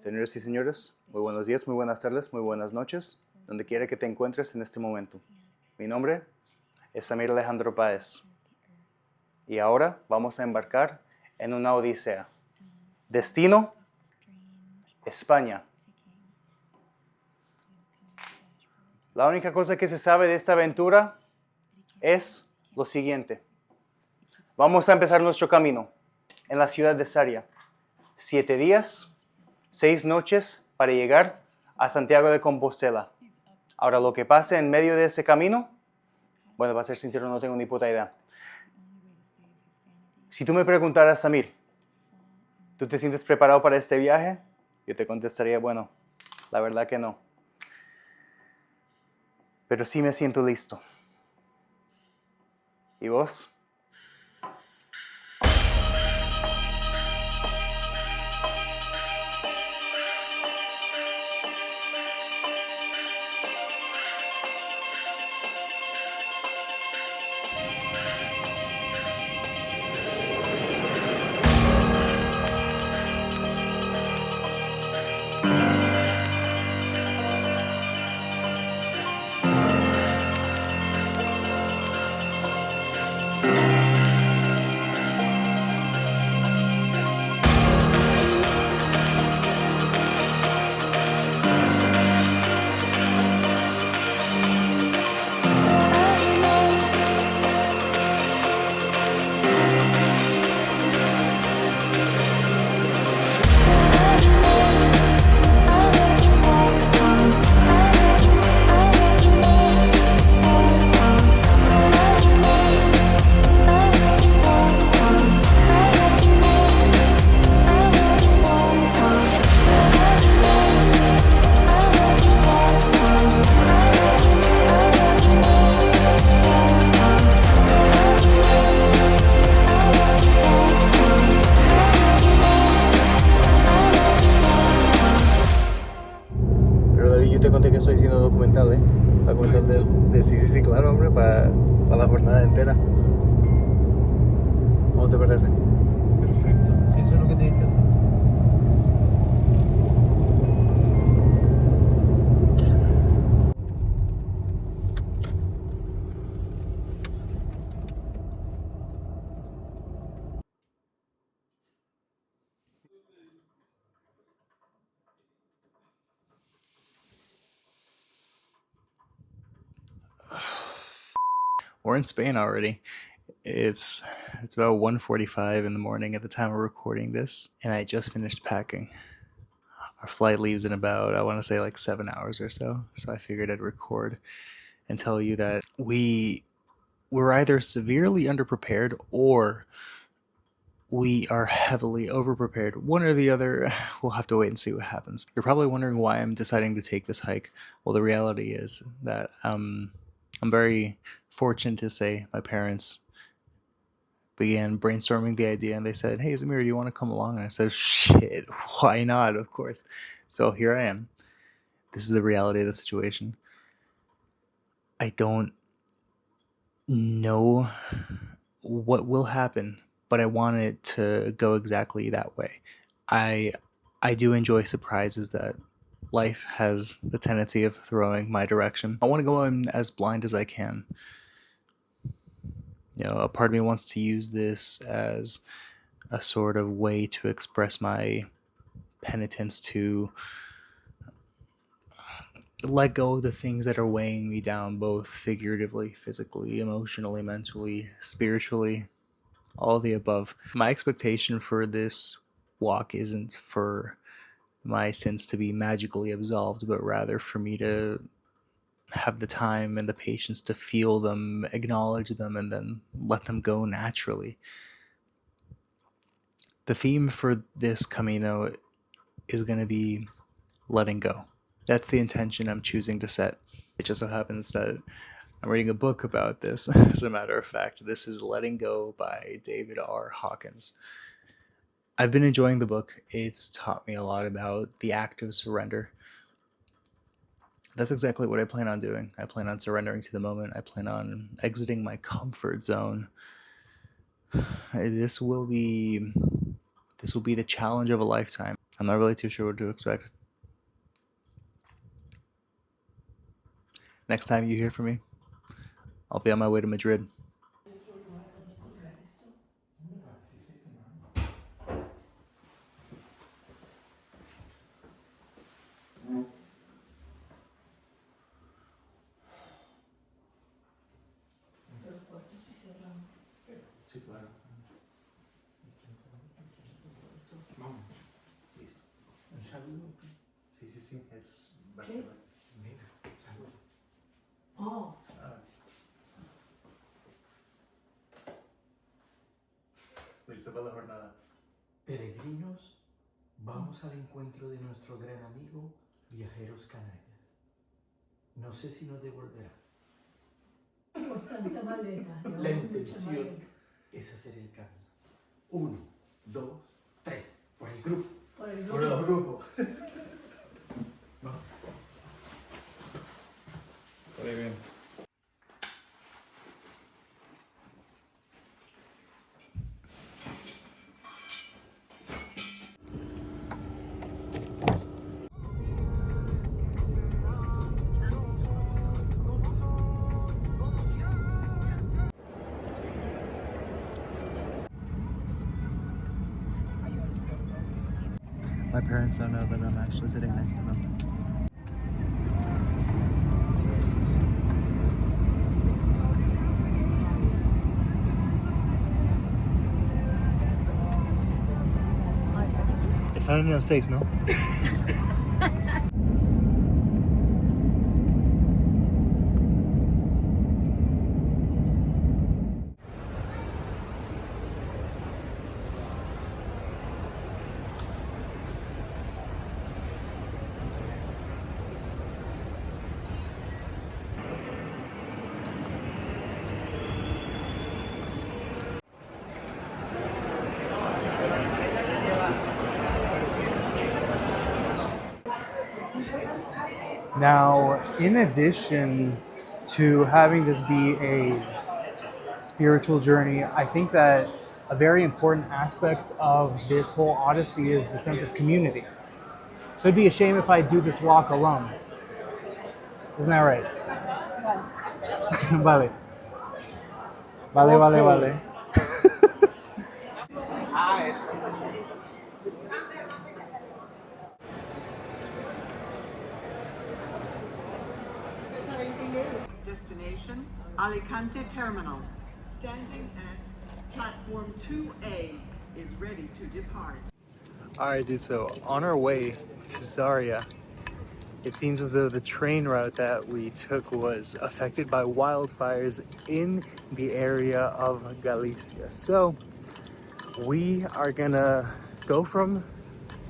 Señoras y señores, muy buenos días, muy buenas tardes, muy buenas noches, donde quiera que te encuentres en este momento. Mi nombre es Samir Alejandro Paez. Y ahora vamos a embarcar en una odisea. Destino, España. La única cosa que se sabe de esta aventura es lo siguiente. Vamos a empezar nuestro camino en la ciudad de Sarria. 7 días, 6 noches para llegar a Santiago de Compostela. Ahora, lo que pase en medio de ese camino, bueno, para ser sincero, no tengo ni puta idea. Si tú me preguntaras, Samir, ¿tú te sientes preparado para este viaje? Yo te contestaría, bueno, la verdad que no. Pero sí me siento listo. ¿Y vos? Yo te conté que estoy haciendo documental, Documental de sí, claro, hombre, para la jornada entera. ¿Cómo te parece? Perfecto, eso es lo que tienes que hacer. We're in Spain already. It's about 1:45 in the morning at the time of recording this, and I just finished packing. Our flight leaves in about, I want to say, like 7 hours or so. So I figured I'd record and tell you that we were either severely underprepared or we are heavily overprepared. One or the other. We'll have to wait and see what happens. You're probably wondering why I'm deciding to take this hike. Well, the reality is that I'm very fortunate to say my parents began brainstorming the idea, and they said, "Hey, Samir, do you want to come along?" And I said, "Shit, why not? Of course." So here I am. This is the reality of the situation. I don't know what will happen, but I want it to go exactly that way. I do enjoy surprises that life has the tendency of throwing my direction. I want to go in as blind as I can. You know, a part of me wants to use this as a sort of way to express my penitence to let go of the things that are weighing me down, both figuratively, physically, emotionally, mentally, spiritually, all of the above. My expectation for this walk isn't for my sins to be magically absolved, but rather for me to have the time and the patience to feel them, acknowledge them, and then let them go naturally. The theme for this Camino is going to be letting go. That's the intention I'm choosing to set. It just so happens that I'm reading a book about this, as a matter of fact. This is Letting Go by David R. Hawkins. I've been enjoying the book. It's taught me a lot about the act of surrender. That's exactly what I plan on doing. I plan on surrendering to the moment. I plan on exiting my comfort zone. This will be This will be the challenge of a lifetime. I'm not really too sure what to expect. Next time you hear from me, I'll be on my way to Madrid. Sí, claro. Vamos. Listo. Un saludo. Sí, sí, sí. Es básicamente. Venga, saludo. Oh. Ah. Listo para la jornada. Peregrinos, vamos al encuentro de nuestro gran amigo Viajeros Canallas. No sé si nos devolverá. Por tanta maleta. La intención es hacer el camino. 1, 2, 3. Por el grupo. Por el grupo. Por los grupos. Vamos. Sale bien. My parents don't know that I'm actually sitting next to them. Están en el 6, ¿no? Now, in addition to having this be a spiritual journey, I think that a very important aspect of this whole odyssey is the sense of community. So it'd be a shame if I do this walk alone. Isn't that right? Vale. Vale, vale, vale. Destination, Alicante Terminal. Standing at platform 2A is ready to depart. Alright, dude, so on our way to Zaria, it seems as though the train route that we took was affected by wildfires in the area of Galicia. So we are gonna go from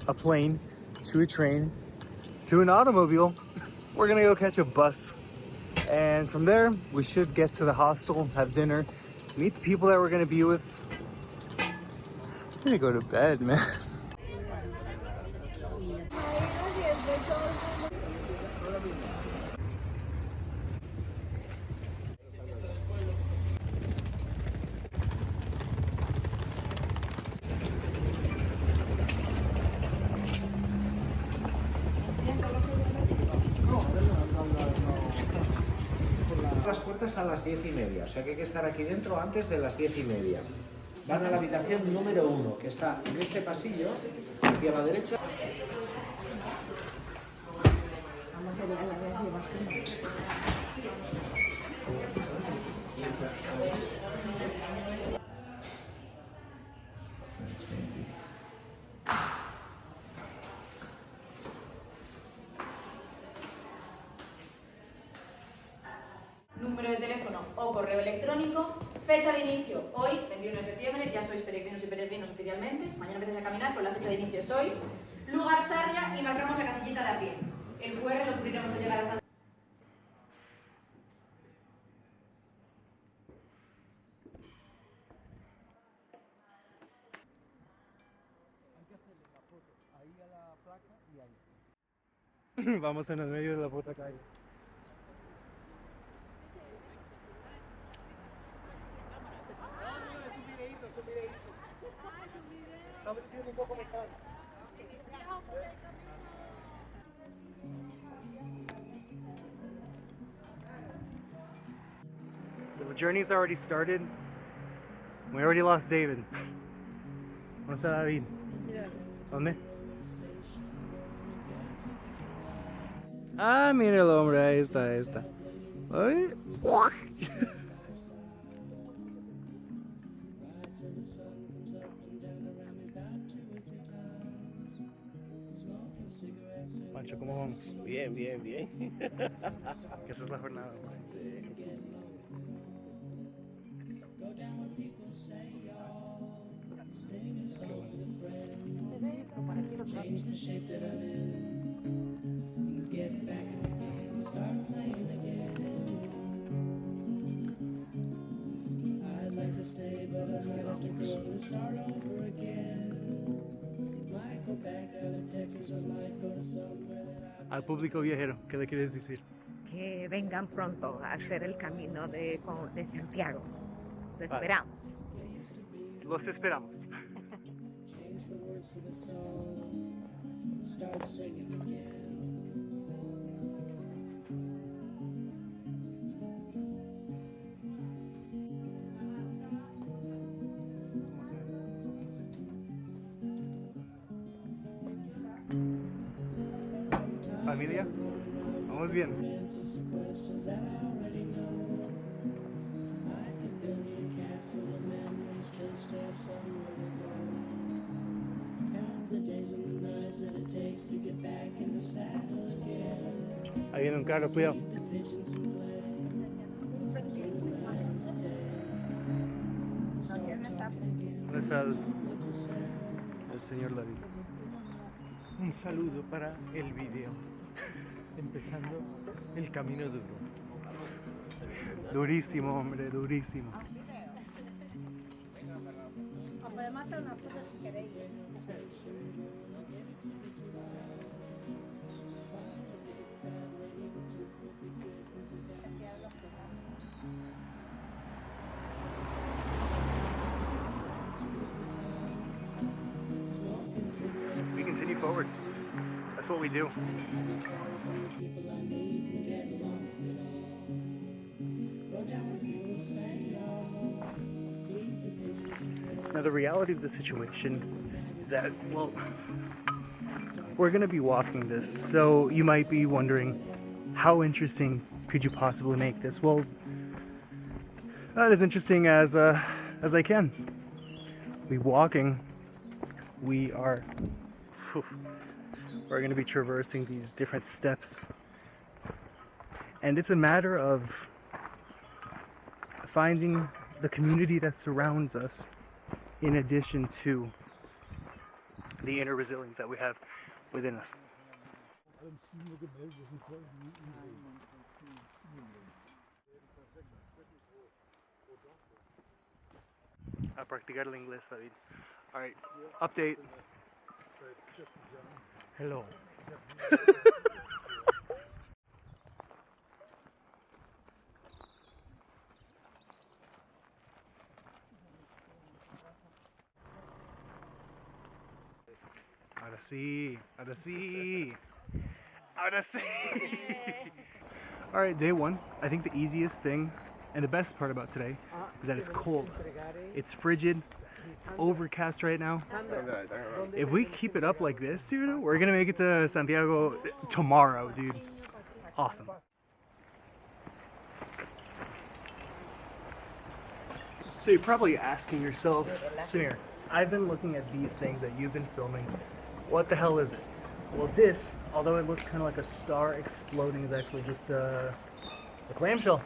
a plane to a train to an automobile. We're gonna go catch a bus. And from there, we should get to the hostel, have dinner, meet the people that we're gonna be with. I'm gonna go to bed, man. Las puertas a las 10:30, o sea que hay que estar aquí dentro antes de las 10:30. Van a la habitación número 1, que está en este pasillo, hacia la derecha. Número de teléfono o correo electrónico, fecha de inicio, hoy, 21 de septiembre, ya sois peregrinos y peregrinos oficialmente, mañana empiezas a caminar, pues la fecha de inicio es hoy, lugar Sarria y marcamos la casillita de a pie. El QR lo cubriremos al llegar a Sarria. Vamos en el medio de la puta calle. The journey's already started. We already lost David. ¿Dónde está David? ¿Dónde? Ah, mira el hombre, ahí está, ahí está. Ay. Pancho, ¿cómo vamos? Bien, bien, bien. Que esa es la jornada, güey. Change the shape that I'm in. Get back in the game, start playing again. I'd like to stay, but I might have to go to start over again. Might go back down to Texas or might go to somewhere that I've Al público viajero, ¿qué le quieres decir? Que vengan pronto a hacer el camino de Santiago. Lo Vale. esperamos. Los esperamos. changed the words to the song and start singing again. Familia, vamos bien. Answers to questions that I already know. I could build me a castle of memories just to have somewhere to go. Count the days and the nights that it takes to get back in the saddle again. Ahí viene un carro, cuidado. Feed the pigeons some play. ¿Dónde está el señor David? Un saludo para el vídeo. Empezando el camino duro. Durísimo, hombre, durísimo. Podemos hacer una foto si queréis. We continue forward. That's what we do. Now, the reality of the situation is that, well, we're going to be walking this, so you might be wondering, how interesting could you possibly make this? Well, not as interesting as I can. We're walking. We're going to be traversing these different steps, and it's a matter of finding the community that surrounds us, in addition to the inner resilience that we have within us. A practicar el inglés, David. All right, update. Hello. Ahora sí, ahora sí, ahora sí. All right, day one. I think the easiest thing and the best part about today is that it's cold. It's frigid. It's overcast right now. If we keep it up like this, dude, we're gonna make it to Santiago tomorrow, dude. Awesome. So you're probably asking yourself, Samir, I've been looking at these things that you've been filming. What the hell is it? Well, this, although it looks kind of like a star exploding, is actually just a clamshell.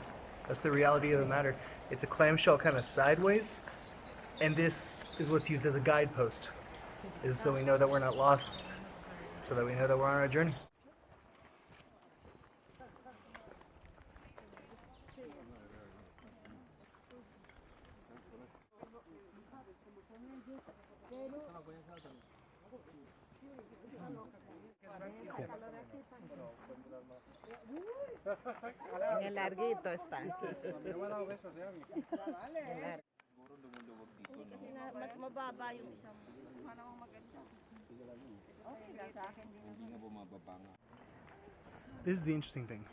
That's the reality of the matter. It's a clamshell kind of sideways, and this is what's used as a guidepost. Is so we know that we're not lost, so that we know that we're on our journey. En el larguito está. Mas mababa yung isang This is the interesting thing.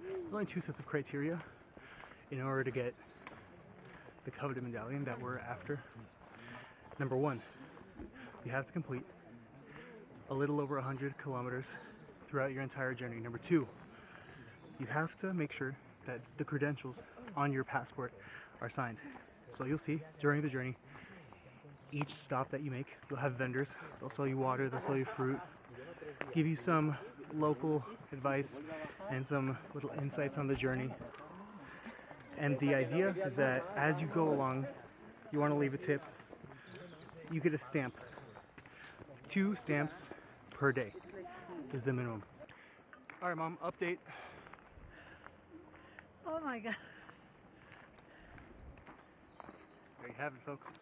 There's only two sets of criteria in order to get the coveted medallion that we're after. Number one, you have to complete a little over 100 kilometers throughout your entire journey. Number two, you have to make sure that the credentials on your passport are signed. So you'll see during the journey, each stop that you make, you'll have vendors. They'll sell you water, they'll sell you fruit, give you some local advice and some little insights on the journey. And the idea is that as you go along, you want to leave a tip, you get a stamp. 2 stamps per day is the minimum. All right, Mom, update. Oh my God. There you have it, folks.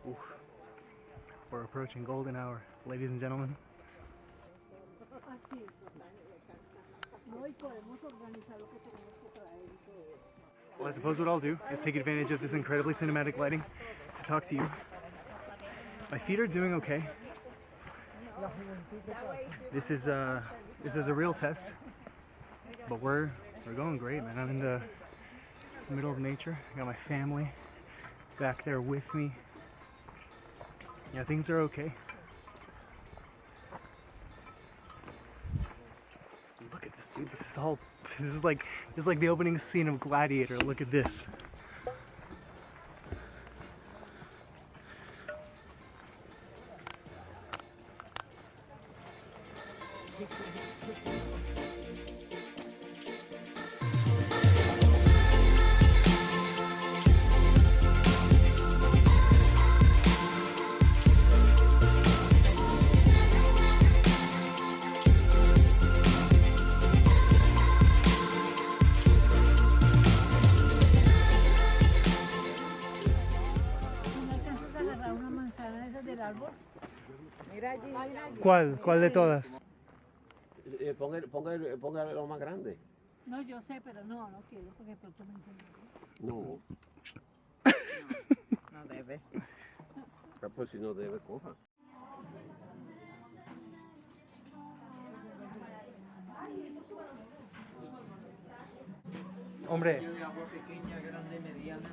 Oof. We're approaching golden hour, ladies and gentlemen. Así. No, y podemos organizar lo que tenemos que traer y todo eso. Well, I suppose what I'll do is take advantage of this incredibly cinematic lighting to talk to you. My feet are doing okay. This is a real test, but we're going great, man. I'm in the middle of nature. I got my family back there with me. Yeah, things are okay. Look at this, dude. This is like the opening scene of Gladiator. Look at this. ¿No alcanzas a agarrar una manzana de esas del árbol? ¿Cuál? ¿Cuál de todas? Ponga lo más grande. No, yo sé, pero no quiero porque pronto me entiendo. No. No debe. Pues si no debe, coja. Hombre. De agua pequeña, grande, mediana.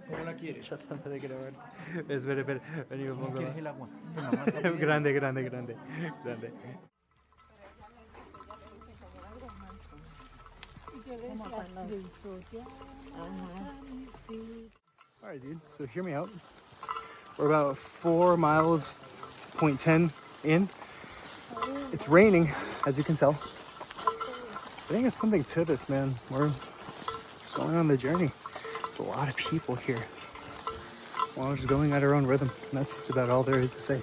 ¿Cómo la quieres? Ya tanto de quiero ver. Espera, vení, me pongo. ¿Quieres el agua? Grande. Grande. Y yo le decía, listo, ya. Alright, dude, so hear me out. We're about 4 miles, 0.10 in. It's raining, as you can tell. I think there's something to this, man. We're just going on the journey. There's a lot of people here. We're all just going at our own rhythm, and that's just about all there is to say.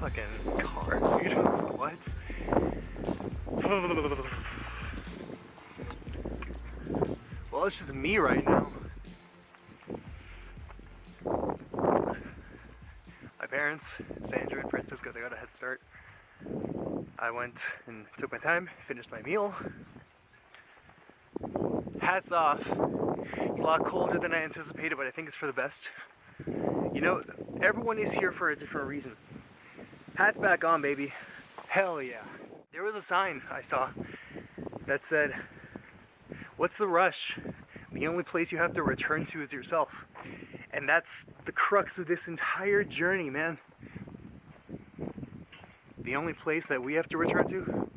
fucking car, dude. What? Well, it's just me right now. My parents, Sandra and Francisco, they got a head start. I went and took my time, finished my meal. Hats off. It's a lot colder than I anticipated, but I think it's for the best. You know, everyone is here for a different reason. Hats back on, baby. Hell yeah. There was a sign I saw that said, "What's the rush? The only place you have to return to is yourself." And that's the crux of this entire journey, man. The only place that we have to return to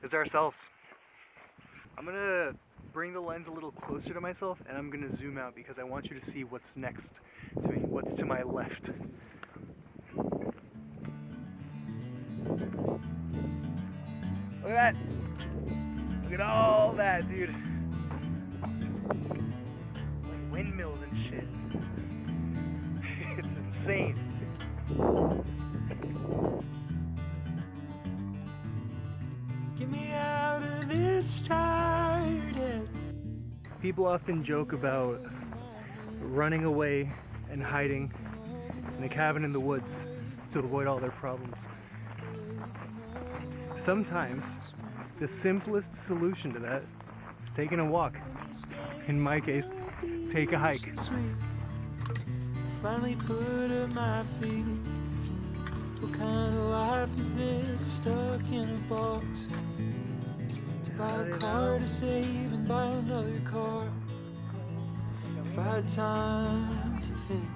is ourselves. I'm gonna bring the lens a little closer to myself and I'm gonna zoom out because I want you to see what's next to me, what's to my left. Look at that! Look at all that, dude. Like windmills and shit. It's insane. Get me out of this tired head. People often joke about running away and hiding in a cabin in the woods to avoid all their problems. Sometimes the simplest solution to that is taking a walk. In my case, take a hike. Finally put up my feet. What kind of life is this? Stuck in a box. To buy a car to save and buy another car. If I had time to think,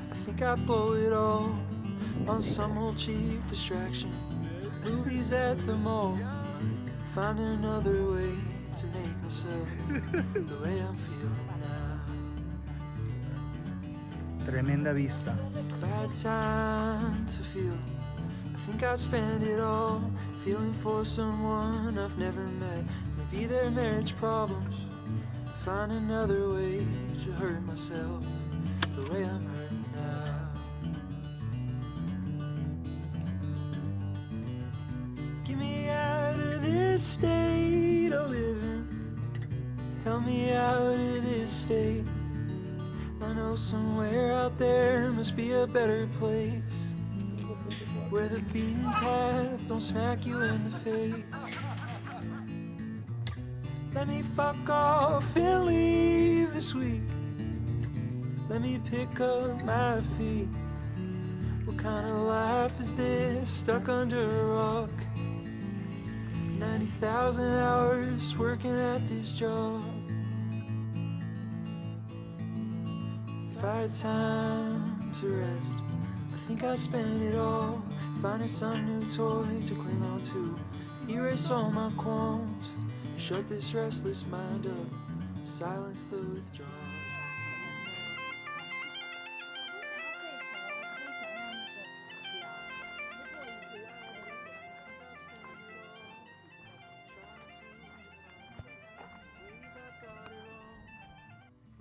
I think I'd blow it all on some old cheap distraction. Movies at the mall. Find another way to make myself the way I'm feeling now. Tremenda vista. If I had time to feel, I think I'd spend it all feeling for someone I've never met. Maybe their marriage problems. Find another way to hurt myself the way I'm hurting now. Get me out of this state of living. Help me out of this state. I know somewhere out there must be a better place, where the beaten path don't smack you in the face. Let me fuck off and leave this week. Let me pick up my feet. What kind of life is this? Stuck under a rock. 90,000 hours working at this job. If I had time to rest, I think I'd spend it all finding some new toy to cling on to. Erase all my qualms, shut this restless mind up, silence the withdrawals.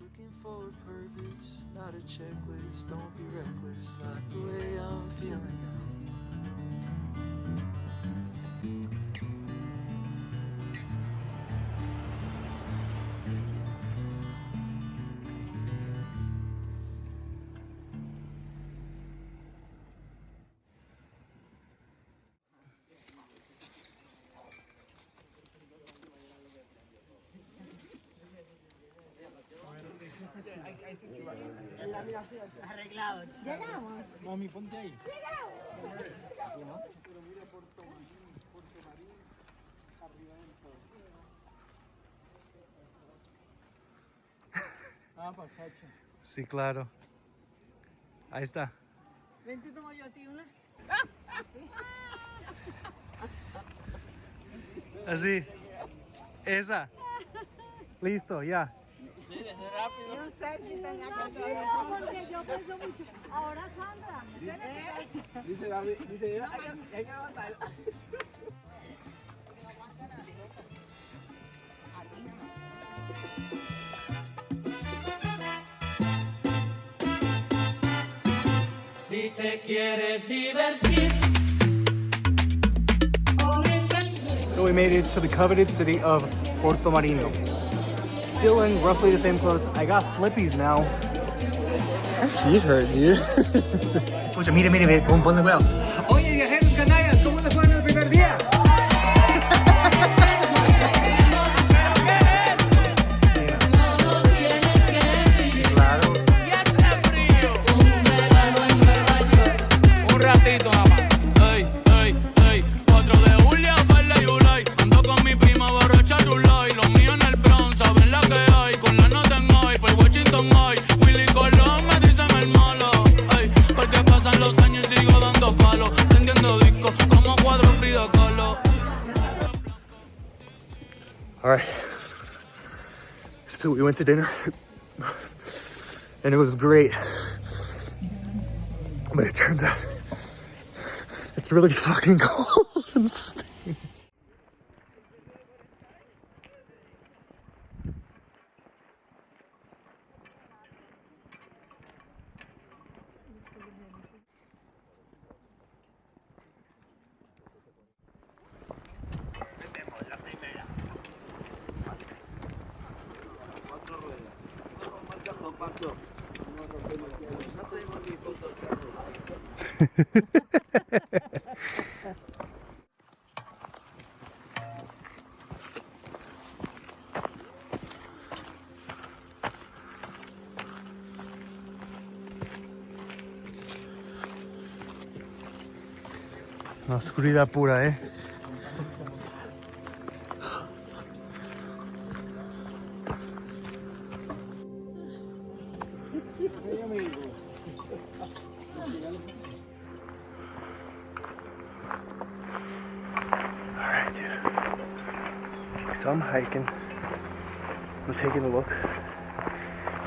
Looking for a purpose, not a checklist. Don't be reckless, like the way I'm feeling now. Llegamos. Mami, ponte ahí. Ah, pasacho. Sí, claro. Ahí está. Ven, te tomo yo a ti una. Así. Esa. Listo, ya. Yo sé que tenía que hacer porque yo peso mucho. Ahora Sandra. Dice David, dice, hay que levantar. Si So we made it to the coveted city of Porto Marino. Still in roughly the same clothes. I got flippies now. My feet hurt, dude. Escucha, mire, ponle cuidado. Oye, viajeros canallas, ¿cómo les fue en el primer día? Sí, claro. Un ratito nada más. Ey, ey, ey. 4 de julio, Farley y Ulay. Ando con mi prima borracha Rulay. Los míos en el Bronx, saben la que hay. Con la nota en hoy, por Washington hoy. Willy Colón me dicen el malo. Ey, porque pasan los años y sigo dando palos. Prendiendo discos como cuadro Frida Kahlo. Alright. So we went to dinner. And it was great. But it turns out it's really fucking cold in Spain. La oscuridad pura, ¿eh? Alright, dude. So I'm hiking. I'm taking a look.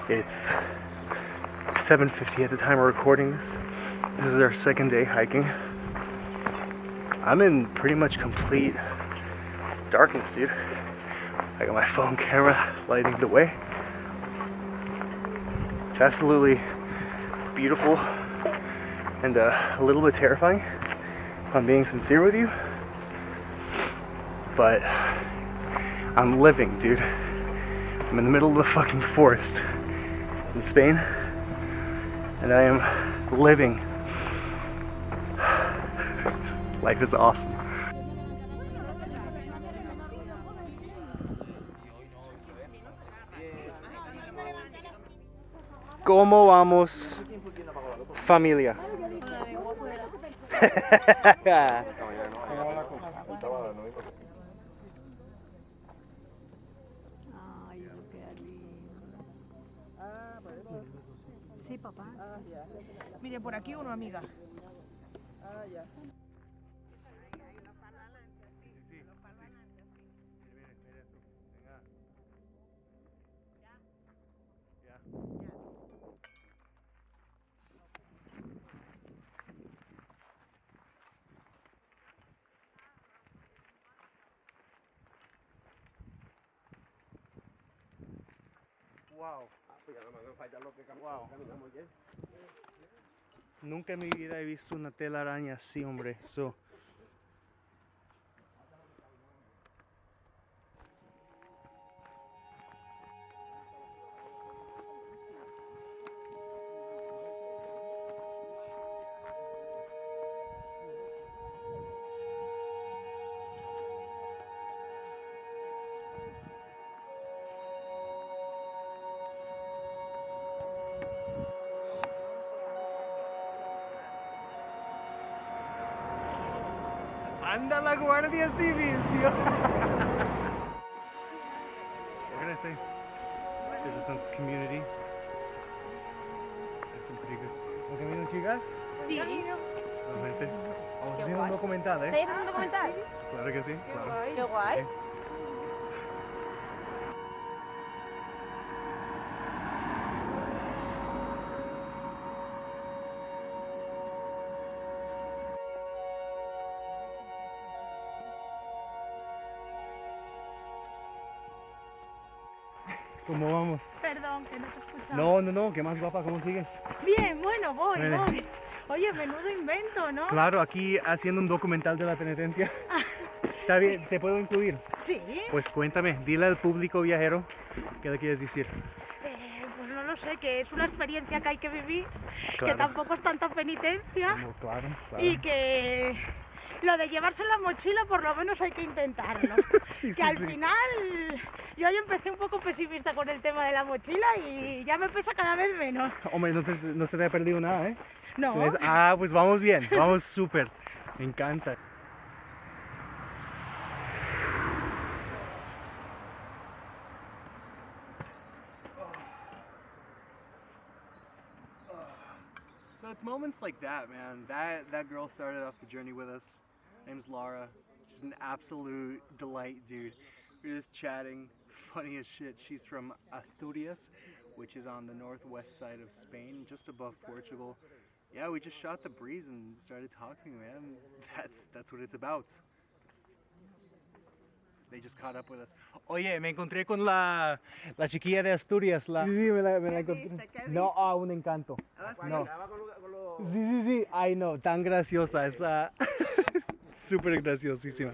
It's 7:50 at the time we're recording this. This is our second day hiking. I'm in pretty much complete darkness, dude. I got my phone camera lighting the way. It's absolutely beautiful and a little bit terrifying, if I'm being sincere with you. But I'm living, dude. I'm in the middle of the fucking forest in Spain, and I am living. Life is awesome. ¿Cómo vamos, familia? Ay, qué lindo. Sí, papá. Mire, por aquí uno, amiga. Wow. Wow. Nunca en mi vida he visto una telaraña así, hombre. So. Anda la Guardia Civil, tío. What can I say? There's a sense of community. It's been pretty good. ¿Lo que vino, chicas? Sí. Bueno, gente, vamos haciendo un documental, ¿eh? ¿Estáis haciendo un documental? Claro que sí, claro. Qué guay. Sí. ¿Cómo vamos? Perdón, que no te escuchaba. No, qué más guapa, ¿cómo sigues? Bien, bueno, voy. Oye, menudo invento, ¿no? Claro, aquí haciendo un documental de la penitencia. Está bien, ¿te puedo incluir? Sí. Pues cuéntame, dile al público viajero qué le quieres decir. Pues no lo sé, que es una experiencia que hay que vivir, Claro. que tampoco es tanta penitencia Claro. y que lo de llevarse en la mochila por lo menos hay que intentarlo. Sí, Que al final yo ya empecé un poco pesimista con el tema de la mochila y ya me pesa cada vez menos. Hombre, no se te ha perdido nada, ¿eh? No. Pues vamos bien, vamos súper. Me encanta. So it's moments like that, man. That girl started off the journey with us. Her name's Laura. She's an absolute delight, dude. We were just chatting, funny as shit. She's from Asturias, which is on the northwest side of Spain, just above Portugal. Yeah, we just shot the breeze and started talking, man. That's what it's about. They just caught up with us. Oye, me encontré con la chiquilla de Asturias. Sí, me la encontré. No, un encanto. No. Sí. Ay, no, tan graciosa. Es súper graciosísima.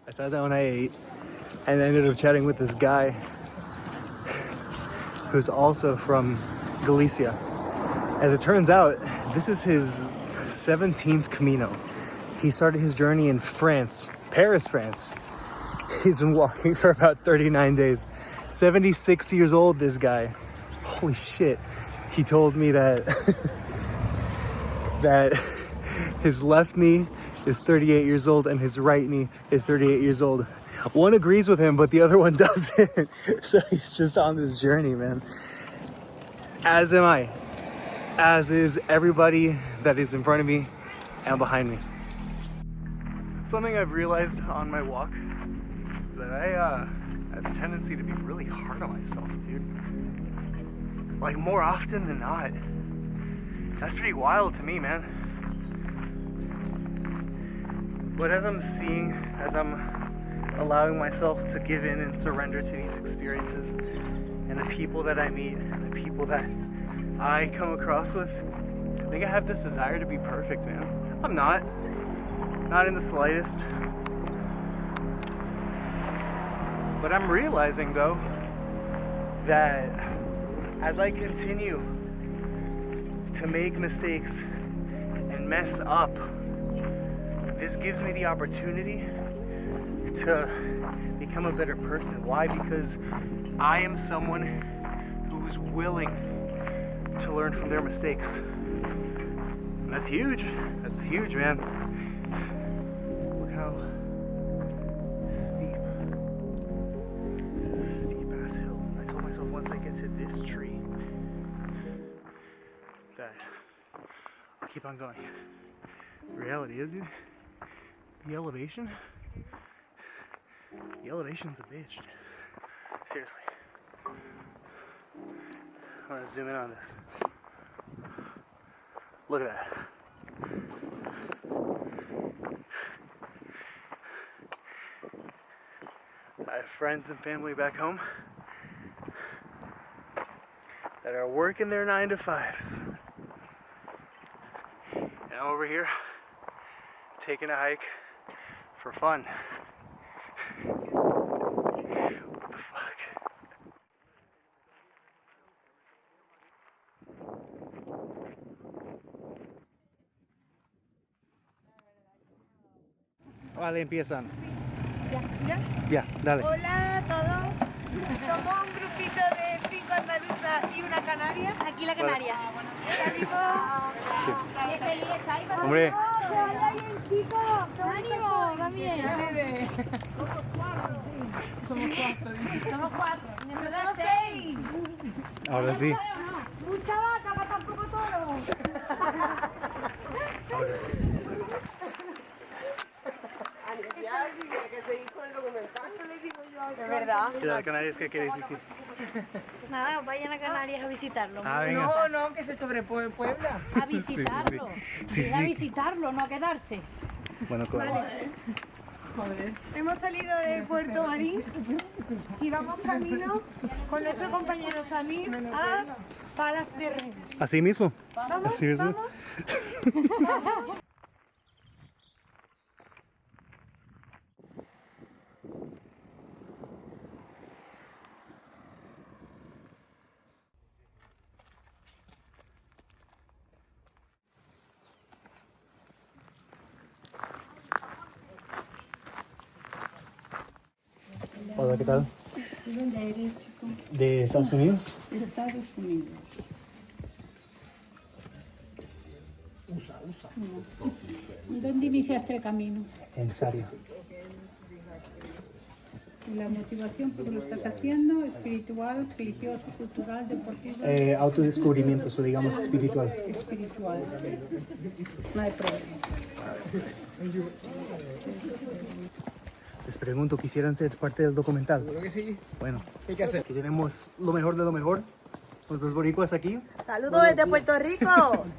I sat down, I ate, and ended up chatting with this guy who's also from Galicia. As it turns out, this is his 17th Camino. He started his journey in France, Paris, France. He's been walking for about 39 days. 76 years old, this guy. Holy shit. He told me that that his left knee is 38 years old and his right knee is 38 years old. One agrees with him, but the other one doesn't. So he's just on this journey, man. As am I. As is everybody that is in front of me and behind me. Something I've realized on my walk is that I have a tendency to be really hard on myself, dude. Like more often than not. That's pretty wild to me, man. But as I'm allowing myself to give in and surrender to these experiences and the people that I meet and the people that I come across with, I think I have this desire to be perfect, man. I'm not in the slightest. But I'm realizing though that as I continue to make mistakes and mess up, this gives me the opportunity to become a better person. Why? Because I am someone who's willing to learn from their mistakes. And that's huge. That's huge, man. Look how steep. This is a steep ass hill. I told myself once I get to this tree that I'll keep on going. The reality is, dude, the elevation's a bitch. Seriously. I'm gonna zoom in on this. Look at that. I have friends and family back home that are working their 9 to 5s. And I'm over here taking a hike for fun. What the fuck? Vale, empiezan. Ya, dale. Hola a todos. Somos un grupito de 5 andaluzas y una canaria. Aquí la canaria. Sí. Qué feliz estáis. Hombre. ¡Hola, bien, chicos! ¡Ánimo! También. Somos 4. Somos 4. ¡Nosotros 6! Ahora sí. ¡Mucha vaca para tan poco toro! Ahora sí. De verdad. ¿Y de Canarias qué queréis decir? Nada, vayan a Canarias a visitarlo. venga. No, que se sobrepuebla. A visitarlo. Sí, A sí. visitarlo, no a quedarse. Bueno, claro. Hemos salido del Puerto Marín y vamos camino con nuestro compañero Samir a Palas de Rey. Así mismo. ¿Vamos? Así mismo. ¿Vamos? Hola, ¿qué tal? ¿De dónde eres, chico? ¿De Estados Unidos? Estados Unidos. ¿Y dónde iniciaste el camino? En Saria. ¿Y la motivación por lo estás haciendo? ¿Espiritual, religioso, cultural, deportivo? Autodescubrimiento, o digamos espiritual. Espiritual. No hay problema. Les pregunto, ¿quisieran ser parte del documental? Creo que sí. Bueno, ¿Qué hay que hacer? aquí tenemos lo mejor de lo mejor. Los dos boricuas aquí. Saludos desde Puerto Rico.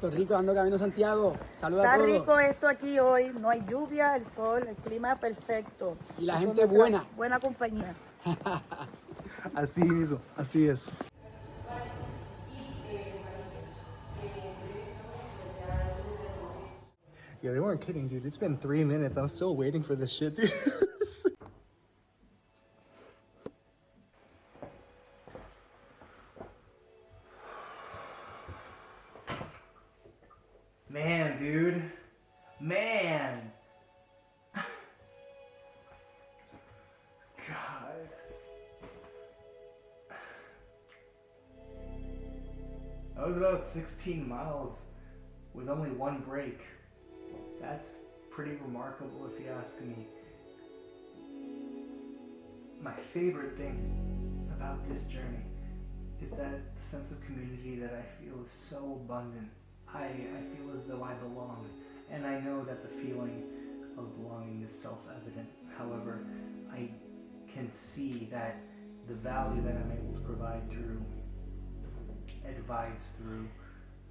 Puerto Rico, ando camino a Santiago. Saludos Está a todos. rico esto aquí hoy. No hay lluvia, el sol, el clima es perfecto. Y la Con gente nuestra buena. Buena compañía. Así mismo, así es. Yeah, they weren't kidding, dude. It's been 3 minutes. I'm still waiting for this shit, dude. Man, dude. Man. God. That was about 16 miles with only one break. That's pretty remarkable if you ask me. My favorite thing about this journey is that sense of community that I feel is so abundant. I feel as though I belong, and I know that the feeling of belonging is self-evident. However, I can see that the value that I'm able to provide through advice, through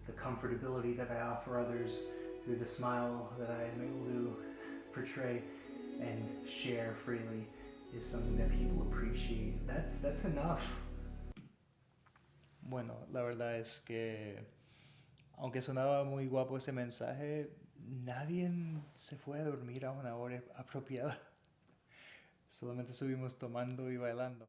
the comfortability that I offer others, through the smile that I am able to portray and share freely is something that people appreciate. That's enough. Bueno, la verdad es que aunque sonaba muy guapo ese mensaje, nadie se fue a dormir a una hora apropiada. Solamente estuvimos tomando y bailando.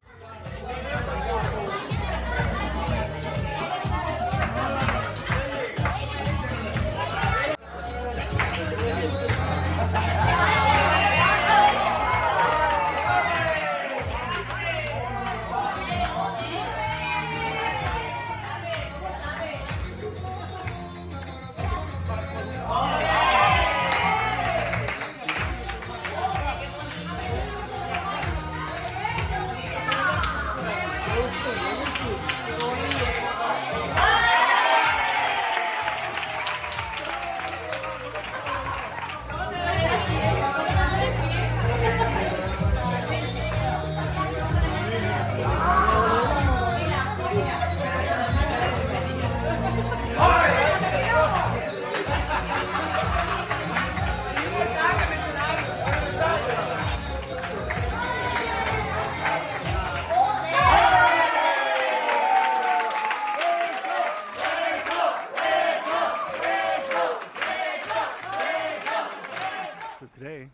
So today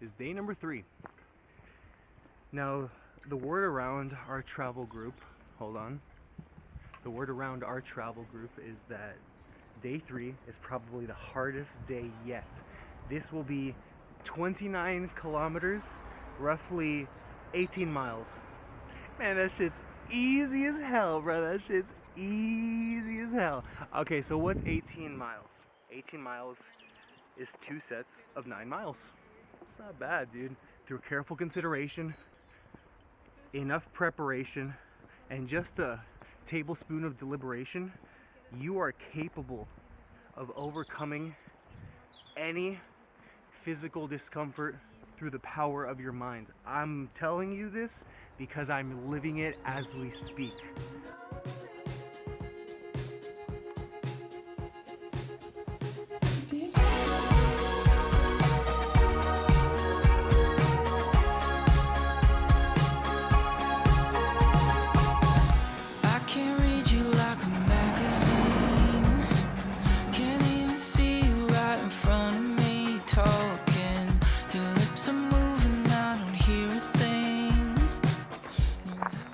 is day number 3. Now, the word around our travel group, the word around our travel group is that day 3 is probably the hardest day yet. This will be 29 kilometers, roughly 18 miles. Man, that shit's easy as hell, bro. That shit's easy as hell. Okay, so what's 18 miles? 18 miles is 2 sets of 9 miles. It's not bad, dude. Through careful consideration, enough preparation, and just a tablespoon of deliberation, you are capable of overcoming any physical discomfort through the power of your mind. I'm telling you this because I'm living it as we speak.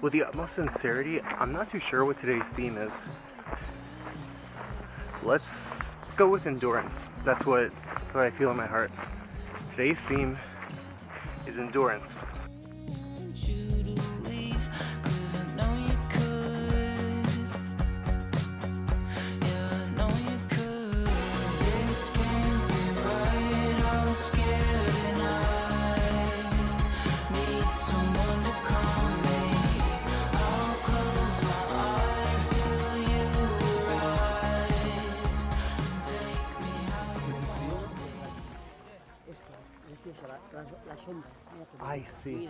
With the utmost sincerity, I'm not too sure what today's theme is. Let's go with endurance. That's what I feel in my heart. Today's theme is endurance. Ay, sí.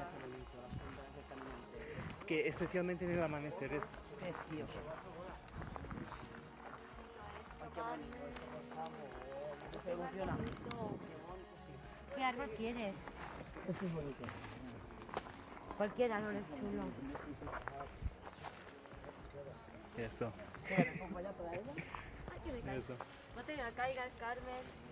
Que especialmente en el amanecer es precioso. ¿Qué árbol quieres? Eso es bonito. Cualquier árbol es chulo. Eso. Ay, que me caiga. Eso. No te caigas, Carmen.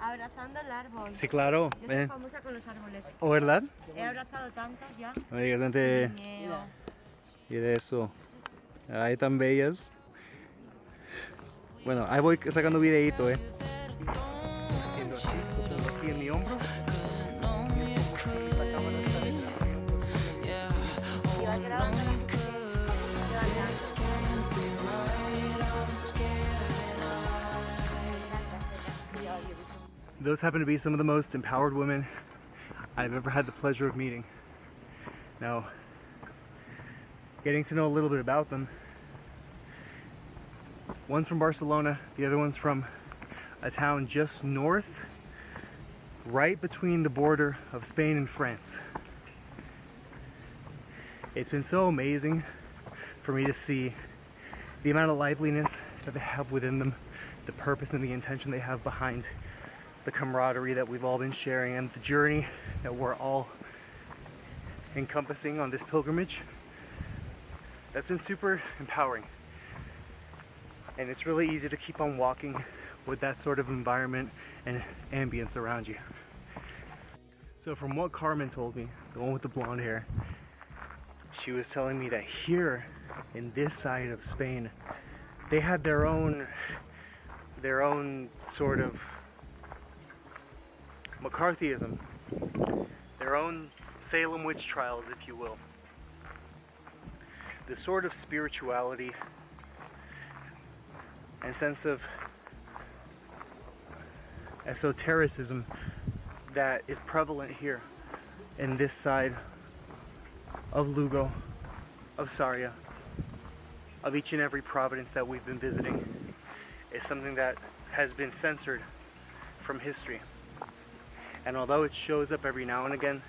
Abrazando el árbol. Sí, claro. Yo soy famosa con los árboles. ¿O verdad? He abrazado tantos ya. No digas antes. Y de eso. Ay, tan bellas. Bueno, ahí voy sacando videito, Extiendo así, como aquí en mi hombro. Y va grabando la gente. Those happen to be some of the most empowered women I've ever had the pleasure of meeting. Now, getting to know a little bit about them. One's from Barcelona, the other one's from a town just north, right between the border of Spain and France. It's been so amazing for me to see the amount of liveliness that they have within them, the purpose and the intention they have behind the camaraderie that we've all been sharing and the journey that we're all encompassing on this pilgrimage. That's been super empowering. And it's really easy to keep on walking with that sort of environment and ambience around you. So from what Carmen told me, the one with the blonde hair, she was telling me that here in this side of Spain, they had their own sort of McCarthyism, their own Salem witch trials, if you will. The sort of spirituality and sense of esotericism that is prevalent here in this side of Lugo, of Sarria, of each and every province that we've been visiting, is something that has been censored from history. And although it shows up every now and again,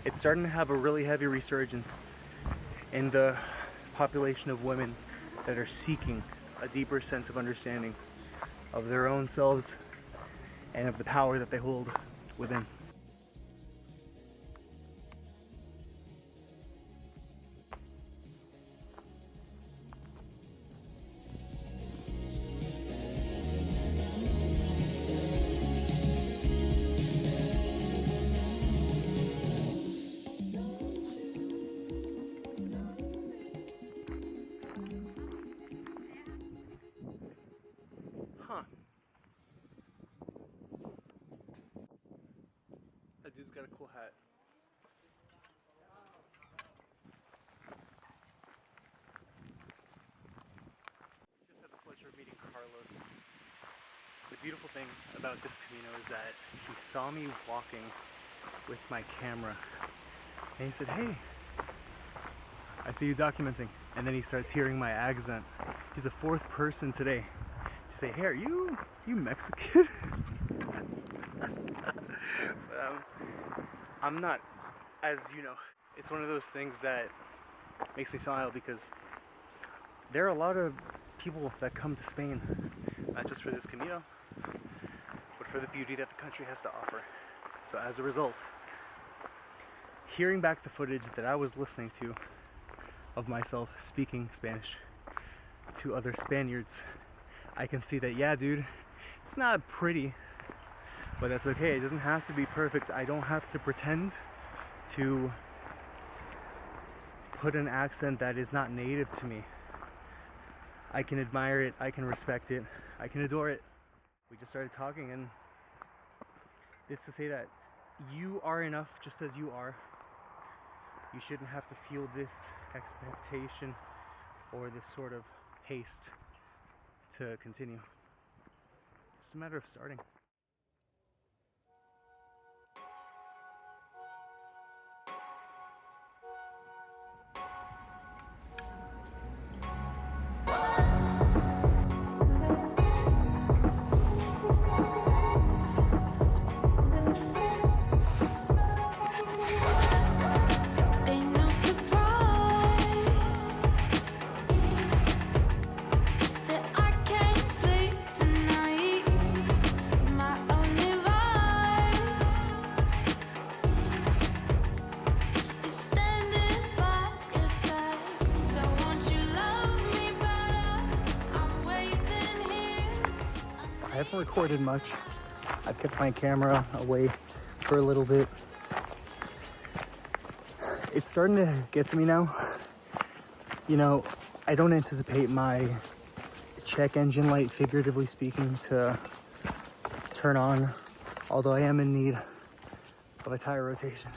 it's starting to have a really heavy resurgence in the population of women that are seeking a deeper sense of understanding of their own selves and of the power that they hold within. That dude's got a cool hat. Just had the pleasure of meeting Carlos. The beautiful thing about this Camino is that he saw me walking with my camera and he said, "Hey, I see you documenting." And then he starts hearing my accent. He's the fourth person today to say, "Hey, are you Mexican?" But, I'm not, as you know, it's one of those things that makes me smile because there are a lot of people that come to Spain, not just for this Camino, but for the beauty that the country has to offer. So as a result, hearing back the footage that I was listening to of myself speaking Spanish to other Spaniards, I can see that, yeah, dude, it's not pretty, but that's okay. It doesn't have to be perfect. I don't have to pretend to put an accent that is not native to me. I can admire it, I can respect it, I can adore it. We just started talking, and it's to say that you are enough just as you are. You shouldn't have to feel this expectation or this sort of haste to continue. It's just a matter of starting. I haven't recorded much. I've kept my camera away for a little bit. It's starting to get to me now. You know, I don't anticipate my check engine light, figuratively speaking, to turn on, although I am in need of a tire rotation.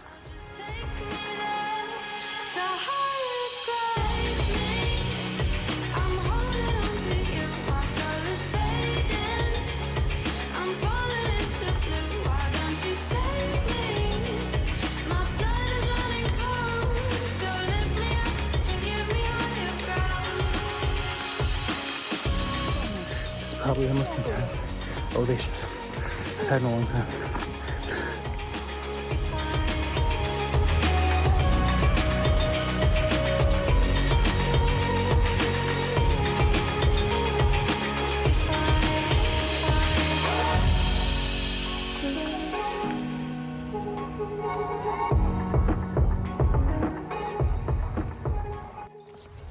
This is probably the most intense elevation I've had in a long time.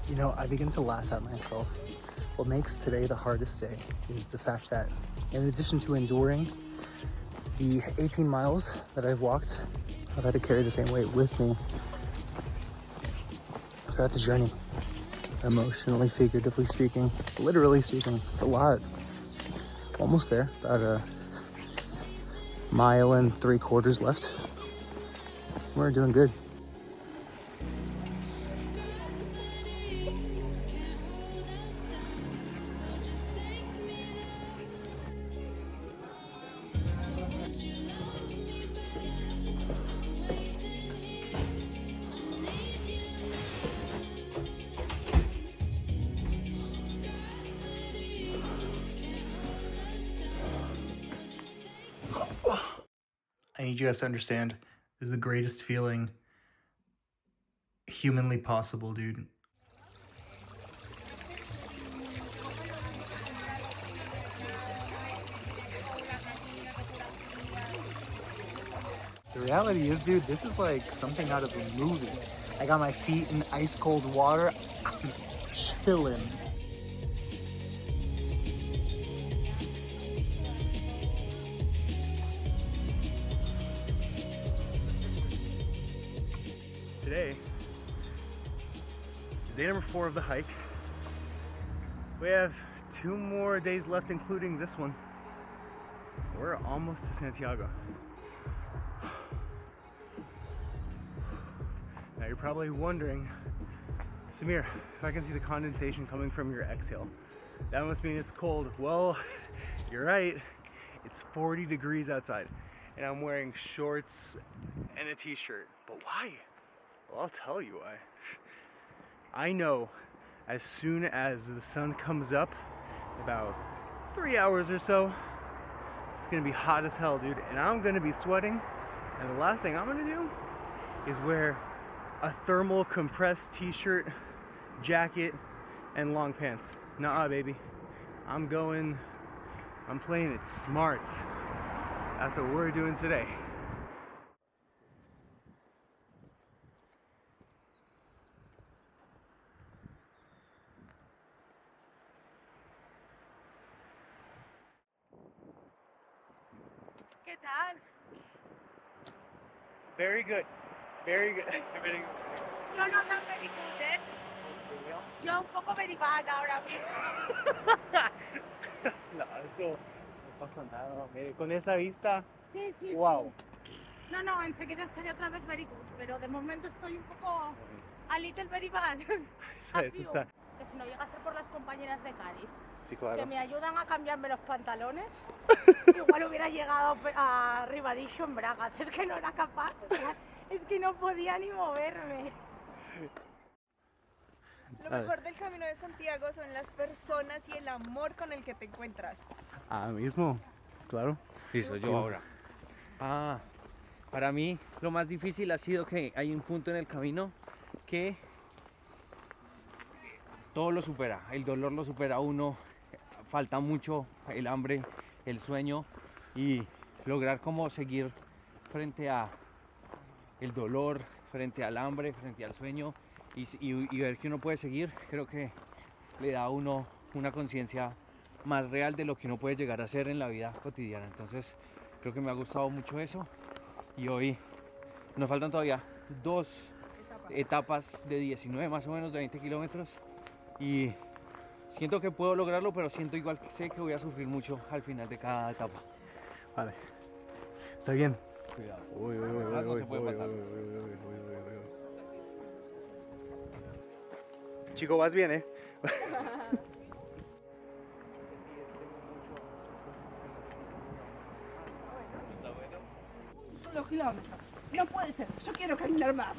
You know, I begin to laugh at myself. What makes today the hardest day is the fact that, in addition to enduring the 18 miles that I've walked, I've had to carry the same weight with me throughout the journey. Emotionally, figuratively speaking, literally speaking, it's a lot. Almost there, about a mile and 3/4 left. We're doing good. I need you guys to understand, this is the greatest feeling humanly possible, dude. The reality is, dude, this is like something out of a movie. I got my feet in ice cold water. I'm chilling. Today is day number 4 of the hike. We have 2 more days left, including this one. We're almost to Santiago. Now you're probably wondering, Samir, if I can see the condensation coming from your exhale, that must mean it's cold. Well, you're right. It's 40 degrees outside, and I'm wearing shorts and a t-shirt. But why? Well, I'll tell you why. I know as soon as the sun comes up, about 3 hours or so, it's gonna be hot as hell, dude, and I'm gonna be sweating And the last thing I'm gonna do is wear a thermal compressed t-shirt, jacket, and long pants. Nuh-uh, baby. I'm playing it smart. That's what we're doing today. ¿Qué tal? Very good. Very good. Very good. Yo no tan very good, ¿eh? Yo un poco very bad ahora mismo. No, eso no pasa nada. Mire, con esa vista, Sí, sí, wow. sí. No, enseguida estaré otra vez very good, pero de momento estoy un poco a little very bad. Eso está. Que si no llega a ser por las compañeras de Cádiz, Sí, claro. que me ayudan a cambiarme los pantalones, igual hubiera llegado a Ribadillo en bragas. Es que no era capaz, o sea, es que no podía ni moverme. Lo mejor del Camino de Santiago son las personas y el amor con el que te encuentras. Ah, mismo, claro. Listo, yo ahora. Para mí lo más difícil ha sido que hay un punto en el camino que todo lo supera, el dolor lo supera a uno, falta mucho, el hambre, el sueño, y lograr como seguir frente a el dolor, frente al hambre, frente al sueño, y ver que uno puede seguir, creo que le da a uno una conciencia más real de lo que uno puede llegar a ser en la vida cotidiana. Entonces creo que me ha gustado mucho eso, y hoy nos faltan todavía 2 etapas de 19 más o menos, de 20 kilómetros, y siento que puedo lograrlo, pero siento igual que sé que voy a sufrir mucho al final de cada etapa. Vale. Está bien. Cuidado. Uy, No se puede pasar. Chico, vas bien, ¿eh? Los kilómetros. No puede ser, yo quiero caminar más.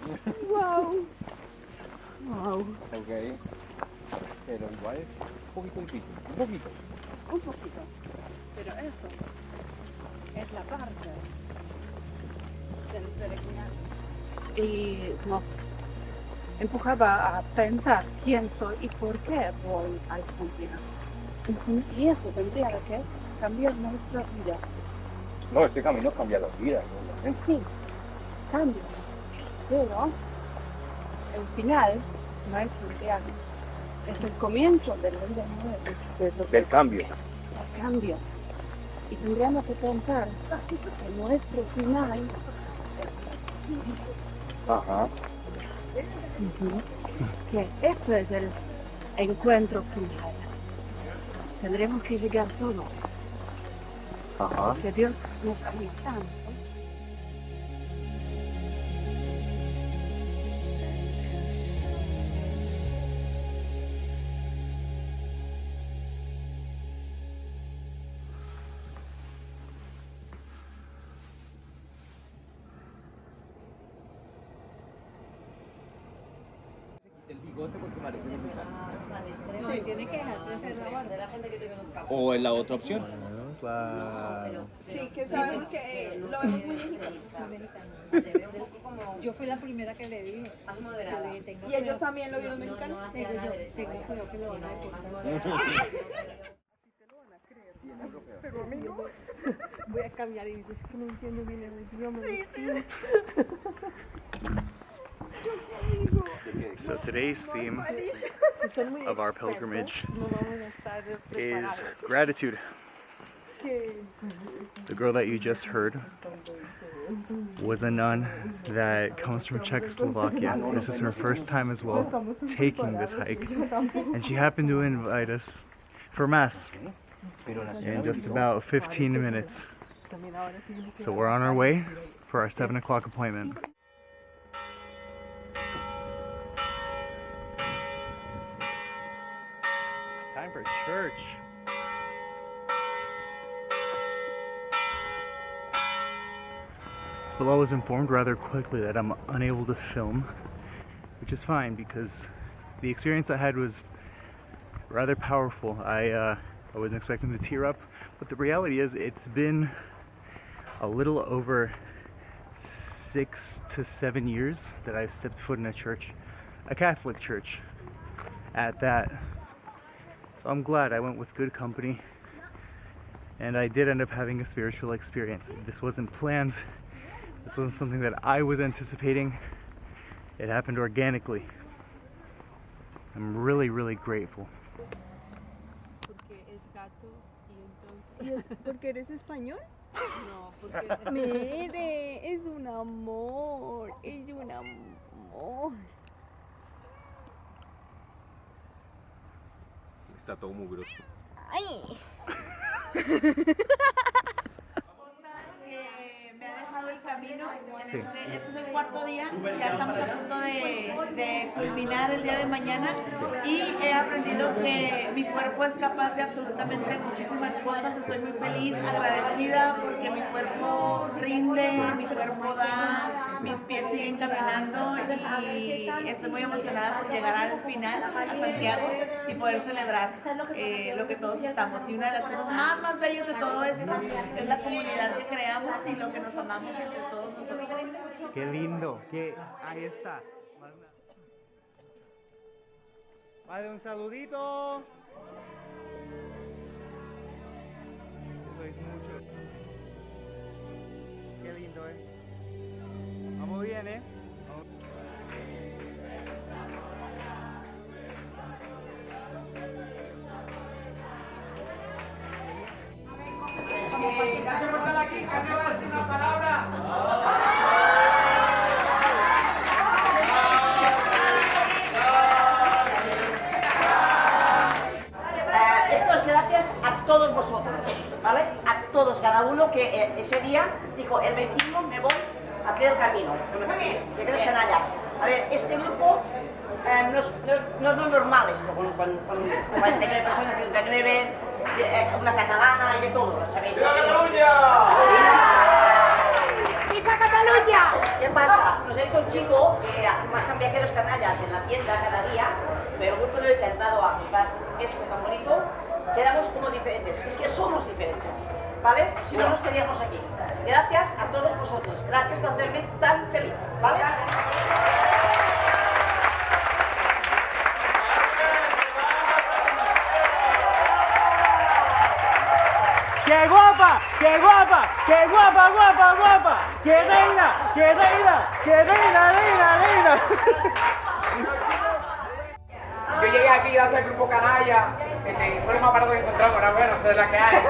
Wow. Wow. Ok. Pero igual un poquito. Un poquito. Pero eso es la parte del peregrinaje. Y nos empujaba a pensar quién soy y por qué voy al Santiago. Y eso tendría que cambiar nuestras vidas. No, este camino cambia las vidas. Sí, cambia. Pero el final no es Santiago. Es el comienzo del cambio. El cambio. Y tendríamos que pensar que nuestro final Ajá. que esto es el encuentro final. Tendremos que llegar todos. Ajá. Que Dios nos ama tanto. El bigote porque parece que Sí, tiene que dejar de ser la barba. O en la otra opción. Sí, que sabemos que lo vemos muy mexicano. Yo fui la primera que le dije. ¿Y ellos también lo vieron mexicano? Tengo creo que lo van a deportar. Pero a mí no. Voy a cambiar y es que no entiendo bien el idioma. So today's theme of our pilgrimage is gratitude. The girl that you just heard was a nun that comes from Czechoslovakia. This is her first time as well taking this hike, and she happened to invite us for Mass in just about 15 minutes. So we're on our way for our 7 o'clock appointment. It's time for church. Well, I was informed rather quickly that I'm unable to film, which is fine because the experience I had was rather powerful. I wasn't expecting to tear up, but the reality is it's been a little over 6 to 7 years that I've stepped foot in a church, a Catholic church at that. So I'm glad I went with good company, and I did end up having a spiritual experience. This wasn't planned. This wasn't something that I was anticipating. It happened organically. I'm really, really grateful. Porque es gato y entonces... ¿Porque eres español? No, porque... Mire, es un amor, es un amor. Está todo mugroso. ¡Ay! Me ha dejado el camino. Sí. Este es el cuarto día, ya estamos a punto de culminar el día de mañana y he aprendido que mi cuerpo es capaz de absolutamente muchísimas cosas. Estoy muy feliz, agradecida porque mi cuerpo rinde, mi cuerpo da, mis pies siguen caminando y estoy muy emocionada por llegar al final, a Santiago, y poder celebrar lo que todos estamos. Y una de las cosas más bellas de todo esto es la comunidad que creamos y lo que nos amamos entre todos nosotros. Qué lindo, ahí está. Vale, un saludito. Eso es mucho. Qué lindo, Vamos bien, Gracias por estar aquí. Carmen va a decir una palabra. Esto es gracias a todos vosotros, ¿vale? A todos, cada uno que ese día dijo, el 21 me voy a hacer el camino. Que creo que nada. A ver, este grupo no es lo normal esto, con 49 personas, 39, una catalana y de todo, ¿sabéis? ¡Viva Cataluña! ¡Viva Cataluña! ¿Qué pasa? Nos ha dicho un chico que pasan viajeros canallas en la tienda cada día, pero el grupo de hoy que ha entrado a comprar esto tan bonito, quedamos como diferentes. Es que somos diferentes, ¿vale? Si no, no estaríamos aquí. Gracias a todos vosotros. Gracias por hacerme tan feliz, ¿vale? ¡Qué guapa! ¡Qué guapa! ¡Qué guapa, guapa, guapa! ¡Qué reina! ¡Qué reina! ¡Qué reina, reina, reina! Yo llegué aquí gracias al grupo Canalla. Fue lo más barato que encontramos, pero bueno, eso es la que hay.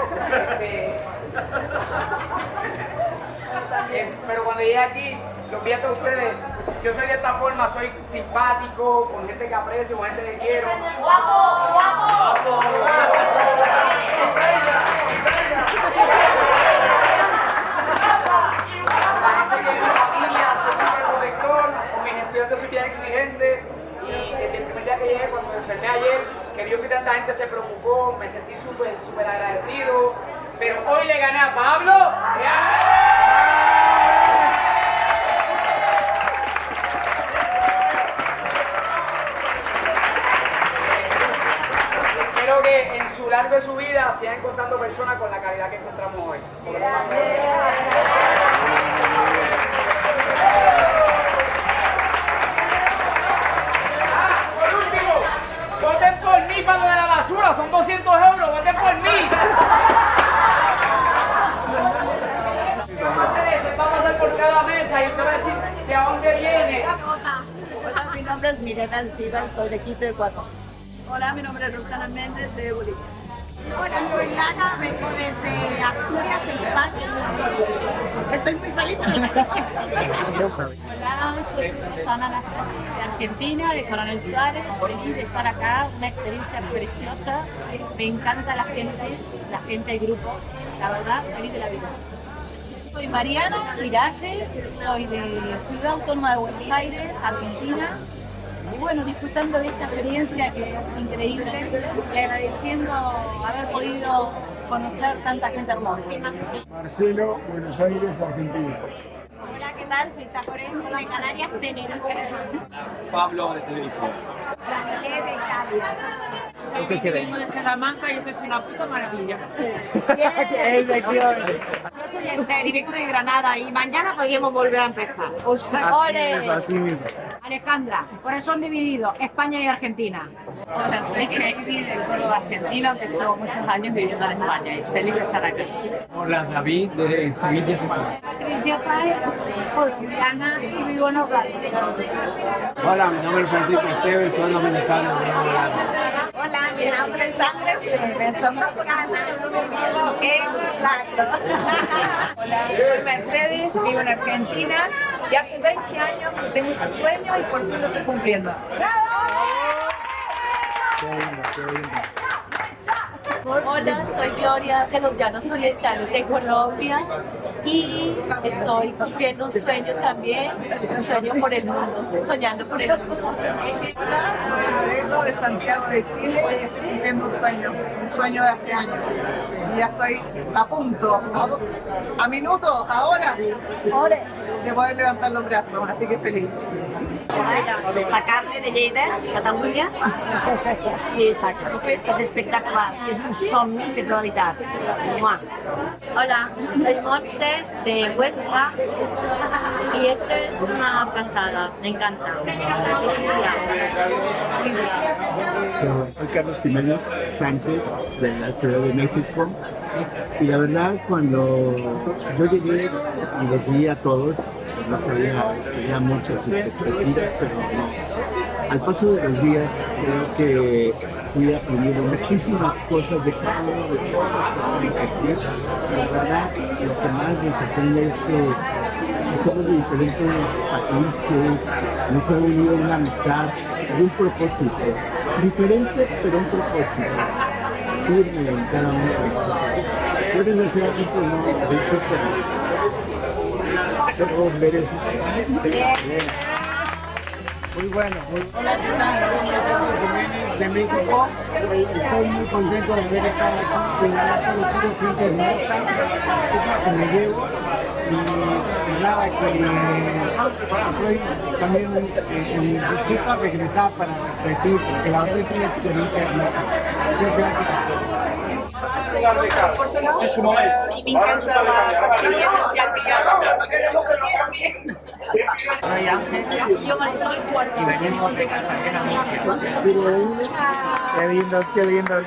Pero cuando llegué aquí, los vi a todos ustedes. Yo soy de esta forma, soy simpático, con gente que aprecio, con gente que quiero. ¡Guapo! ¡Guapo! Soy bien exigente y desde el primer día que llegué, cuando me enfermé ayer, que vio que tanta gente se preocupó, me sentí súper agradecido, pero hoy le gané a Pablo. Espero que en su largo de su vida sigan encontrando personas con la calidad que encontramos hoy. ¡Voten por mí para lo de la basura! ¡Son 200 euros! ¡Voten por mí! Vamos a hacer por cada mesa y usted va a decir de a dónde viene. Hola, mi nombre es Mirena Alcida, soy de Quito, Ecuador. Hola, mi nombre es Rosana Méndez, de Bolivia. Hola, soy Lana, vengo desde Asturias, el Parque. Estoy muy feliz. Hola, soy Rosana de Argentina, de Coronel Suárez. Feliz de estar acá, una experiencia preciosa. Me encanta la gente, el grupo. La verdad, feliz de la vida. Soy Mariana Miralle, soy de Ciudad Autónoma de Buenos Aires, Argentina. Y bueno, disfrutando de esta experiencia que es increíble y agradeciendo haber podido conocer tanta gente hermosa. Marcelo, Buenos Aires, Argentina. Hola, ¿qué tal? Soy Tacorense de Canarias, Tenerife. Pablo de Tenerife. Daniel de Italia. Soy de Salamanca y esto es una puta maravilla. Bien. yo soy Esther y vengo de Granada y mañana podríamos volver a empezar. O sea, Así mismo. Alejandra, corazón dividido, España y Argentina. Hola, soy Heidi del pueblo de Argentina, aunque llevo muchos años viviendo en España y feliz de estar aquí. Hola, David de Sevilla. Patricia Paez, colombiana y vivo en Orlando. Hola, mi nombre es Francisco Esteban, soy dominicano. Hola, mi nombre es Sandra Esteves, dominicana, vivo en Orlando. Hola, soy Mercedes, vivo en Argentina y hace 20 años que tengo este sueño y por fin lo estoy cumpliendo. Hola, soy Gloria de los Llanos Orientales de Colombia y estoy cumpliendo un sueño también, un sueño por el mundo, soñando por el mundo. Hola, soy Loreto de Santiago de Chile y estoy cumpliendo un sueño de hace años. Y ya estoy a punto, a minutos, ahora, de poder levantar los brazos, así que feliz. Soy la Carme de Lleida, Catalunya, i exacte, és espectacular, és un somni fet realitat. Hola, soy Montse de Huesca y esto es una pasada, me encanta. Soy Carlos Jiménez Sánchez de la Ciudad de México y la verdad cuando yo llegué y los vi a todos, no sabía, tenía muchas expectativas, pero no. Al paso de los días creo que fui aprendiendo muchísimas cosas de cada uno de todos los que estamos aquí. La verdad, lo que más me sorprende es que somos de diferentes países, nos ha unido una amistad y un propósito. Diferente, pero un propósito. Firme en cada uno de nosotros. Yo desgraciadamente no pensé que puedo ver eso. Muy bueno, muy bueno. Hola, ¿qué tal? Soy de México. Estoy muy contento de haber estado aquí. La conocido gente hermosa, es que me llevo. Y nada, que estoy también dispuesto a regresar para repetir, porque la verdad es una experiencia hermosa. Muchas gracias. Es su momento. Y me encanta la experiencia Soy Ángel Yo Marisol y venimos de Cartagena, Murcia. Qué lindos, qué lindos.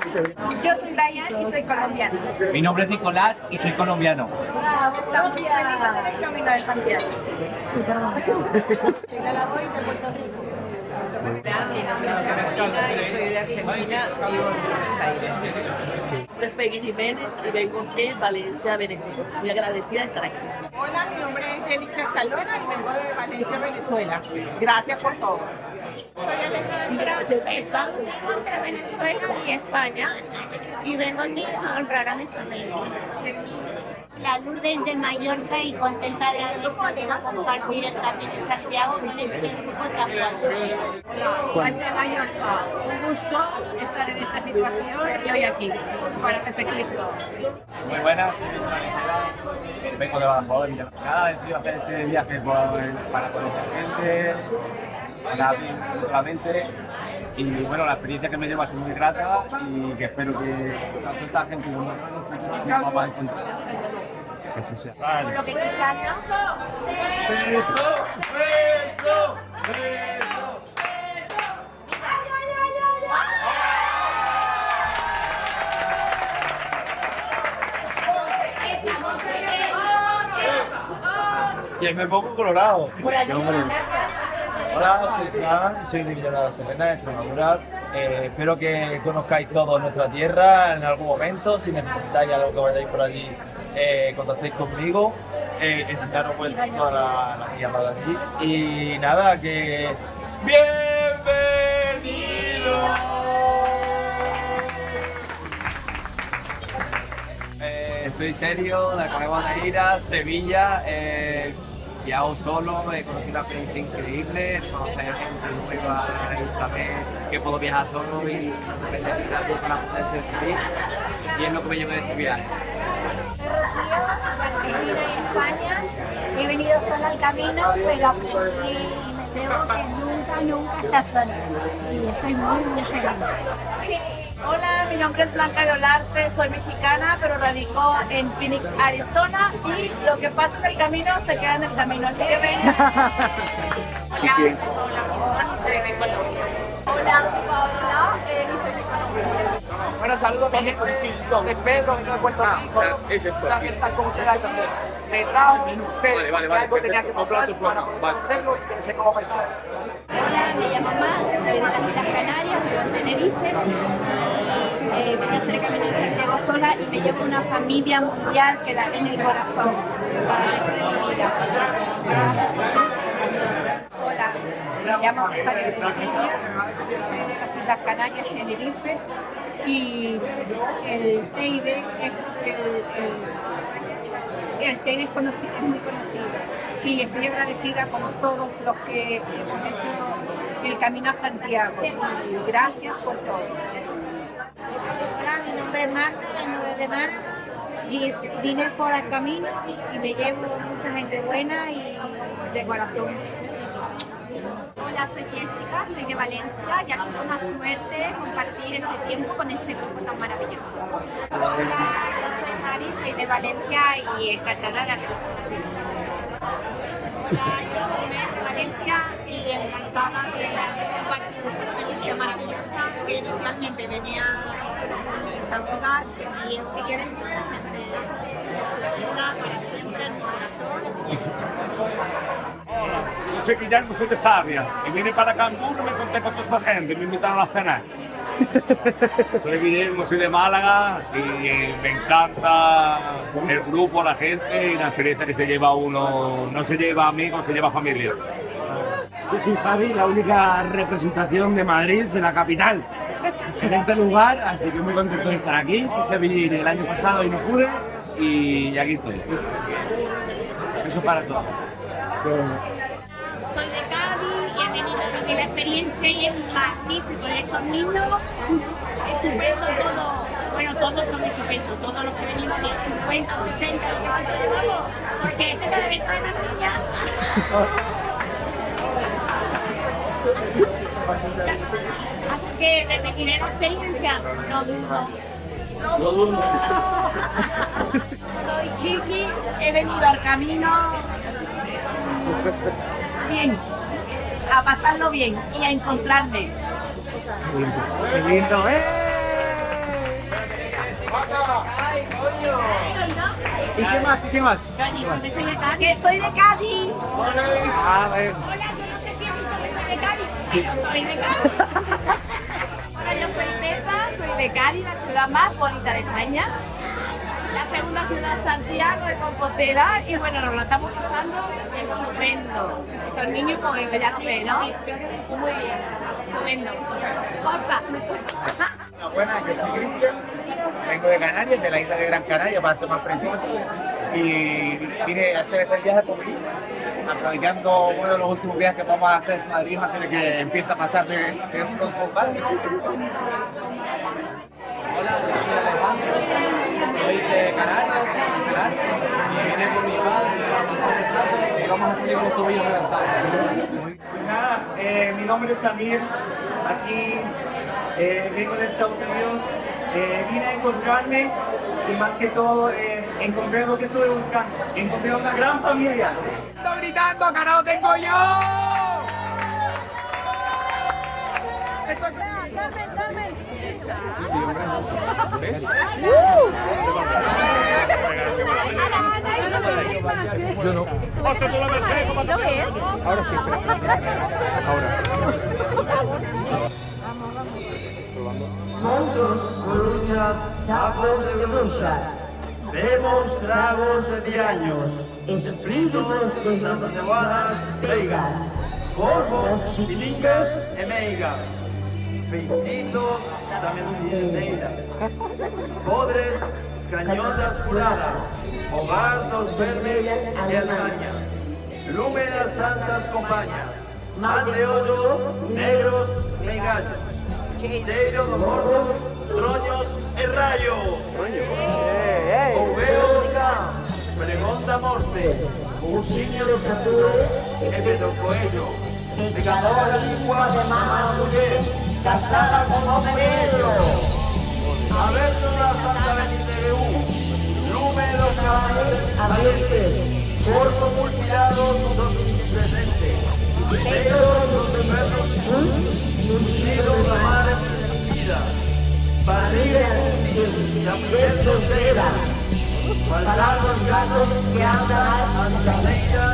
Yo soy Dayan y soy colombiana. Mi nombre es Nicolás y soy colombiano. Estamos felices en el camino de Santiago. Soy la Lavoy de Puerto Rico. Mi nombre es Carolina y soy de Argentina, vivo en Buenos Aires. Soy Peggy Jiménez y vengo de Valencia, Venezuela. Muy agradecida de estar aquí. Hola, mi nombre es Félix Escalona y vengo de Valencia, Venezuela. Gracias por todo. Soy Alejandra, estamos entre Venezuela y España y vengo aquí a honrar a mi familia. La Lourdes de Mallorca y contenta de haber podido compartir el camino de Santiago con este grupo tan guapo. Juancha de Mallorca, un gusto estar en esta situación y hoy aquí para repetirlo. Muy buenas, vengo de Badajoz, de Villarreal. He decidido hacer este viaje para conocer gente, para abrir la mente. Y bueno, la experiencia que me lleva es muy grata y que espero que tanto esta gente como nosotros nos vamos a encontrar. Que así sea. Lo que quieran. Y me pongo colorado. Hola, soy Fran, soy de Villa de la Serena, de Extremadura. Espero que conozcáis todos nuestra tierra en algún momento. Si necesitáis algo que vayáis por allí, contactéis conmigo. Enseñaros toda la tierra de aquí. Y nada, que ¡bienvenido! Soy Sergio, de Acabemos de ir a Sevilla. Viajo solo, he conocido una experiencia increíble, conocer a gente nueva y saber que puedo viajar solo y no necesitar para poder ser feliz. Y es lo que me llevo de este viaje. He venido de España, he venido sola al camino, pero aprendí y me veo nunca está sola. Y estoy muy feliz. Hola, mi nombre es Blanca Violarte, soy mexicana, pero radico en Phoenix, Arizona, y lo que pasa en el camino se queda en el camino, así que venga. ¿Y quién? Hola, Paola, y soy de Colombia. Bueno, saludos a mi gente de Pedro, vengo de Puerto Rico. La gente está con ustedes también. Me trajo que algo tenía que pasar para conocerlo y crecer como persona. Hola, me llamo Mar, soy de las Islas Canarias, vivo en Tenerife. Vine a hacer el Camino de Santiago sola y me llevo una familia mundial que la en el corazón para el resto de mi vida. Hola, me llamo Rosario de Silvia, soy de las Islas Canarias, Tenerife, y el TID es conocido, es muy conocido. Y estoy agradecida con todos los que hemos hecho el Camino a Santiago. Y gracias por todo. Hola, mi nombre es Marta, vengo desde Málaga y vine fuera al camino y me llevo mucha gente buena y de corazón. Hola, soy Jessica, soy de Valencia y ha sido una suerte compartir este tiempo con este grupo tan maravilloso. Hola, yo soy Mari, soy de Valencia y encantada de haber Hola, yo soy Mel de Valencia y encantada de compartir esta experiencia maravillosa que inicialmente venía con mis amigas y en Figueres es una gente estupenda para siempre en mi corazón. Hola, yo soy Guillermo, soy de Sarria y vine para Cancún y me encontré con toda esta gente, me invitaron a cenar. Soy Guillermo, soy de Málaga y me encanta el grupo, la gente y la experiencia que se lleva uno. No se lleva amigos, se lleva familia. Yo soy Javi, la única representación de Madrid, de la capital, en este lugar, así que muy contento de estar aquí. Quise venir el año pasado y no pude, y aquí estoy. Eso para todos. Soy de Cádiz y he venido a vivir la experiencia y es magnífico. El camino estupendo todo. Bueno, todos son estupendos, todos los que venimos de 50, 60, porque este es el evento de la niña. Así que desde que la experiencia, no dudo. No dudo. Soy Chiqui, he venido al camino bien, a pasarlo bien y a encontrarme. ¡Qué lindo, ¿Y qué más? ¿Y qué más? Que soy de Cádiz. Ah, bueno. Hola, yo no sé si soy de Cádiz, pero soy de Cádiz. Hola, yo soy Pepa, soy de Cádiz, la ciudad más bonita de España. La segunda ciudad, Santiago de Compostela, y bueno, nos lo estamos pasando estupendo. Los niños, pues ya lo ven, ¿no? Muy bien, estupendo. Porfa. Buenas, yo soy Cristian, vengo de Canarias, de la isla de Gran Canaria, para ser más preciso, y vine a hacer este viaje con mi hija, aprovechando uno de los últimos viajes que vamos a hacer en Madrid antes de que empiece a pasar de un compadre. Hola, yo soy Alejandro, soy de Canarias, y vine con mi padre a pasar el plato y vamos a salir con los tobillos reventados. Pues nada, mi nombre es Samir, aquí vengo de Estados Unidos, vine a encontrarme y más que todo encontré lo que estuve buscando, encontré una gran familia. ¡Estoy gritando, acá no lo tengo yo! Carmen. Yo no. Ahora sí, Montos, columnas, sapos de brujas, bebos tragos de años, espíritus de las cebadas veigas, corvos, pilingas e meigas, feicitos da mendineira, podres, cañotas curadas, hogar dos verdes e alzañas, lúmenas santas compañas, mal de hoyos, negros e gallos, cheiro do morro, troños e rayos. Ouveo Sam, pregón da morte, Cousiño do Satur e Pedro Coelho, pecadora lengua de mala mujer, casada con Pedro. Aberto la Santa Beniteu, números abiertos, corto multado son presentes. Pero los enfermos, unidos la madre vida, barriga también soltera, faltar los gatos que andan a la leña,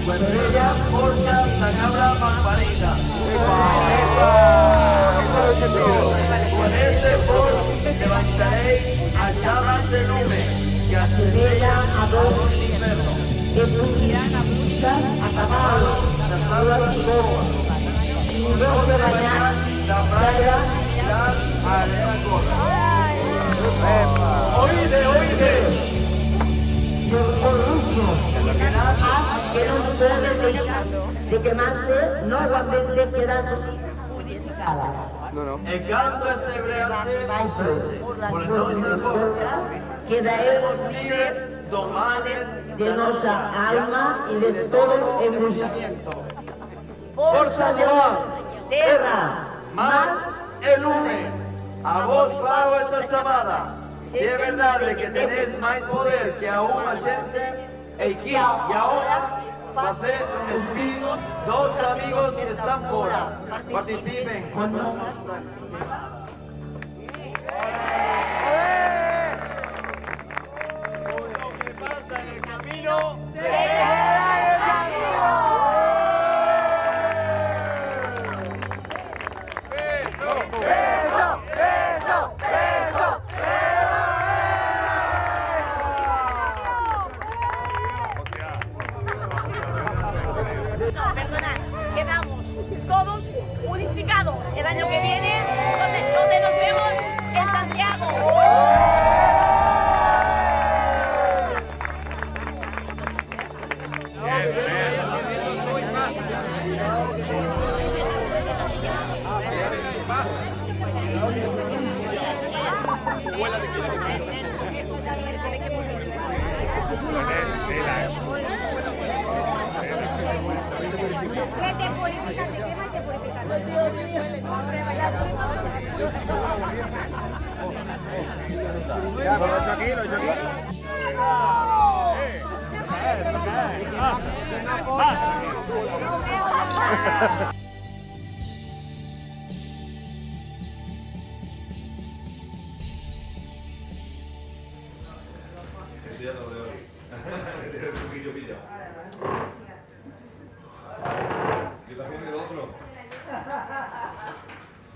cuando ella porta la cabra pamparita. Con este polvo levantaréis a llamas de nube que aceleran a dos infernos, que fugirán a buscar a caballos, cazadas y boas, y no se bañan la playa y las arenas gordas. ¡Oíde, oíde! Los corruptos que no pueden dejar de quemarse, nuevamente quedan purificadas. El canto este hebrease por las noches cortas, quedaremos libres de males de nuestra alma y de todo embrullamiento. Forza Jehová, tierra, mar e lume, a vos pago esta chamada. Si es verdad de que tenéis más poder que a una gente, y ahora pasé el espíritu, dos amigos que están fuera, participen con nosotros. Lo que pasa en el camino se queda en el camino. Perdonad, quedamos todos unificados el año que viene, donde nos vemos en Santiago.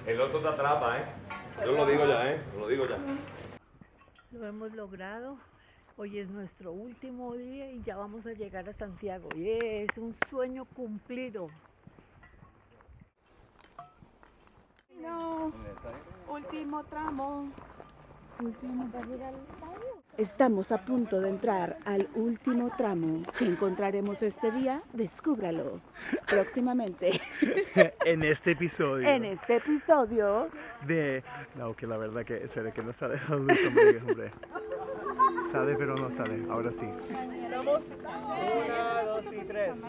El otro te atrapa, ¿eh? Yo lo digo ya, ¿eh? Lo digo ya. Lo hemos logrado. Hoy es nuestro último día y ya vamos a llegar a Santiago. Y es un sueño cumplido. No, último tramo. Estamos a punto de entrar al último tramo. ¿Qué encontraremos este día? Descúbralo próximamente. En este episodio. En este episodio De... No, que la verdad que... Espera, que no sale la luz, hombre. Sale, pero no sale. Ahora sí. Vamos. 1, 2 y 3.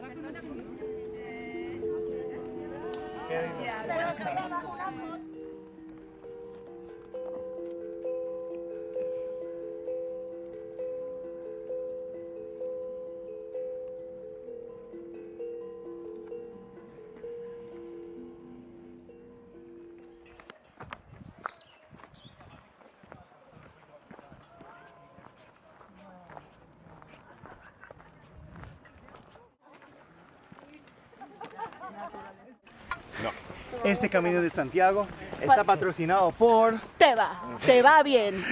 Este Camino de Santiago está patrocinado por... te va bien.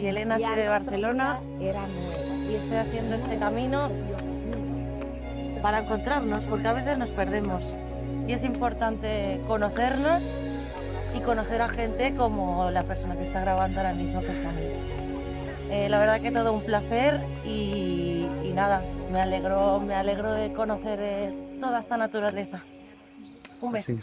Elena, soy de Barcelona y estoy haciendo este camino para encontrarnos, porque a veces nos perdemos y es importante conocernos y conocer a gente como la persona que está grabando ahora mismo, que es Samir. La verdad que todo un placer y nada, me alegro de conocer toda esta naturaleza. Un beso.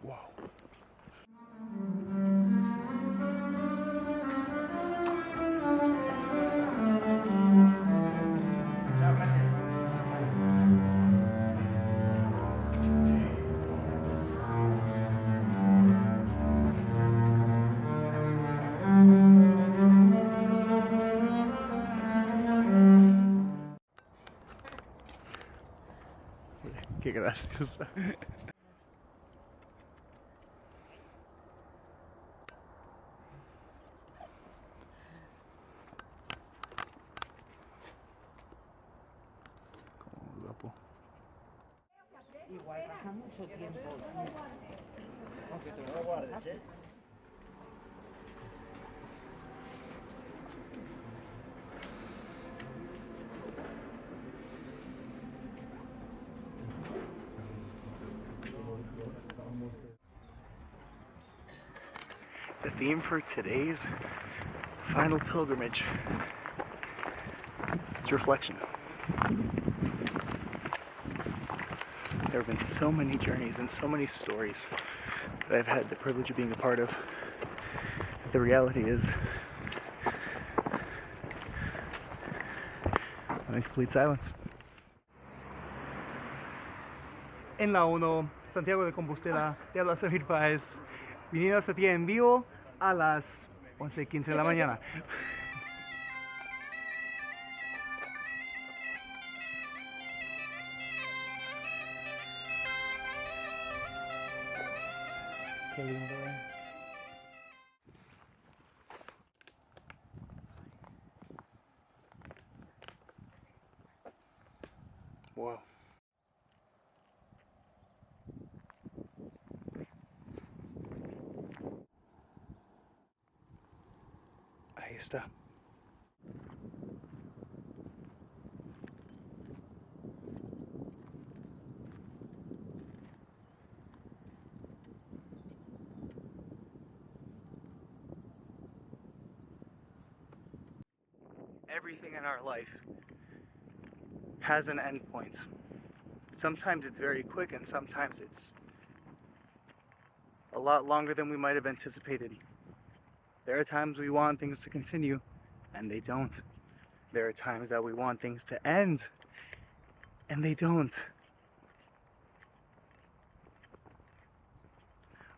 Wow. Qué graciosa. Como guapo. Igual pasa mucho tiempo. Aunque tú no lo guardes, ¿eh? The theme for today's final pilgrimage is reflection. There have been so many journeys and so many stories that I've had the privilege of being a part of. The reality is, I'm in complete silence. En la 1, Santiago de Compostela, te habla Samir Paez, viniendo hasta ti en vivo a las 11:15 de la mañana. Qué lindo. Wow. Ahí está. Everything in our life has an end point. Sometimes it's very quick and sometimes it's a lot longer than we might have anticipated. There are times we want things to continue and they don't. There are times that we want things to end and they don't.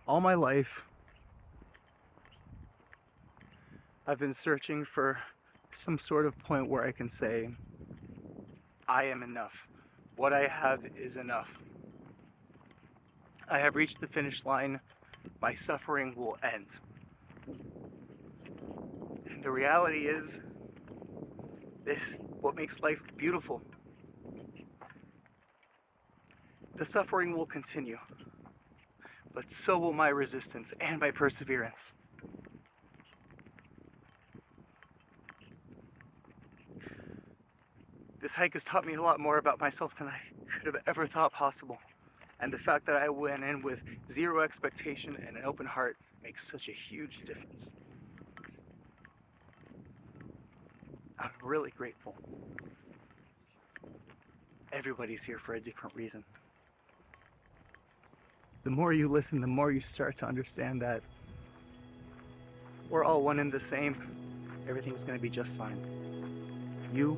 All my life, I've been searching for some sort of point where I can say, I am enough. What I have is enough. I have reached the finish line. My suffering will end. And the reality is, this is what makes life beautiful. The suffering will continue, but so will my resistance and my perseverance. This hike has taught me a lot more about myself than I could have ever thought possible. And the fact that I went in with zero expectation and an open heart makes such a huge difference. I'm really grateful. Everybody's here for a different reason. The more you listen, the more you start to understand that we're all one and the same. Everything's gonna be just fine. You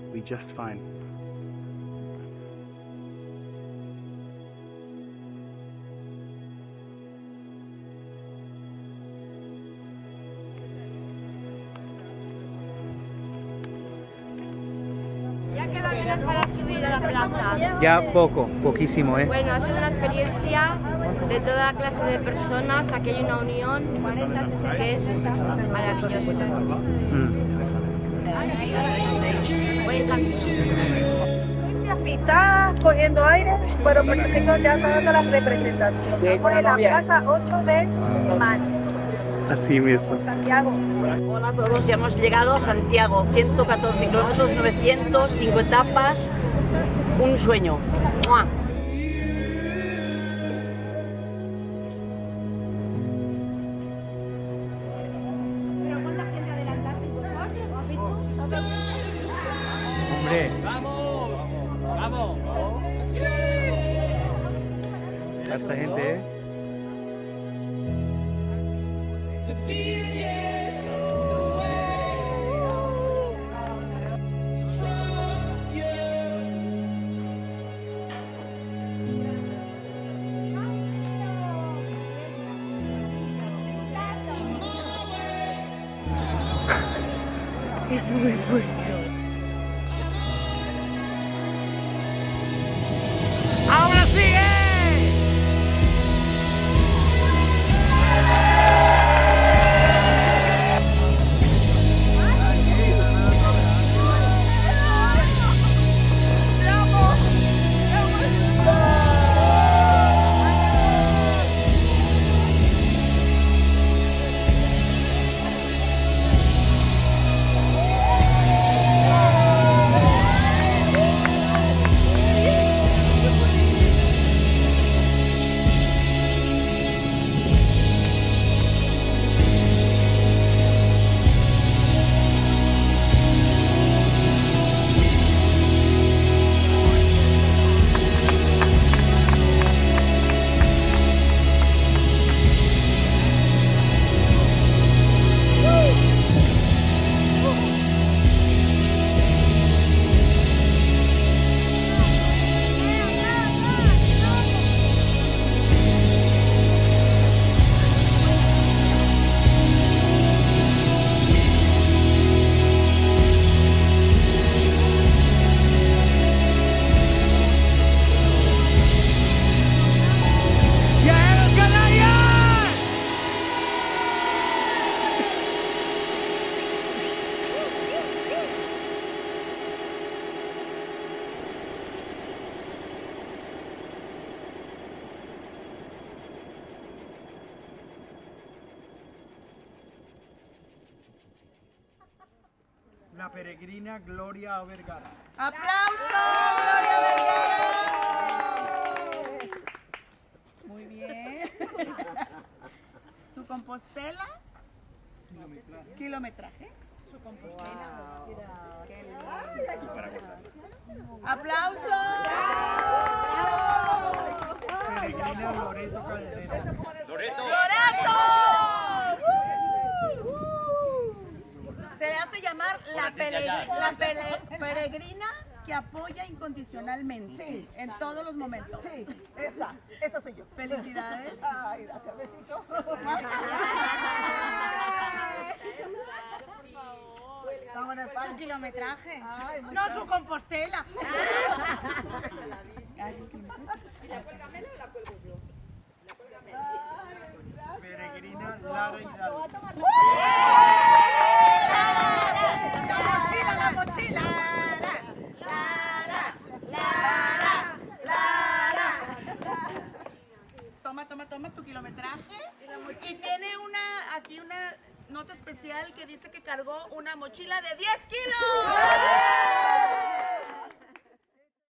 will be just fine. Ya queda menos para subir a la plaza. Ya poquísimo, Bueno, ha sido una experiencia de toda clase de personas, aquí hay una unión que es maravillosa. Está cogiendo aire, pero perfecto, ya está dando la representación. Estamos en la plaza 8 de marzo. Así mismo. Santiago. Hola a todos, ya hemos llegado a Santiago, 114 kilómetros, 905 etapas, un sueño. ¡Mua! Hombre. ¡Vamos! ¡Vamos! Harta gente, ¿eh? Es muy fuerte. ¡Ahora sigue! La peregrina Gloria Vergara. ¡Aplausos! ¡Gloria Vergara! Muy bien. ¿Su Compostela? ¿Kilometraje? Su Compostela. ¡Aplausos! Peregrina Loreto Calderón. ¡Loreto! ¡Loreto! Se le hace llamar la peregrina que apoya incondicionalmente. Sí. En todos los momentos. Sí, esa soy yo. Felicidades. Ay, gracias, besito. Estamos en el ¿Su kilometraje? Ay, no, su Compostela. Peregrina Lara Hidalgo. La mochila. Toma tu kilometraje. Y tiene aquí una nota especial que dice que cargó una mochila de 10 kilos.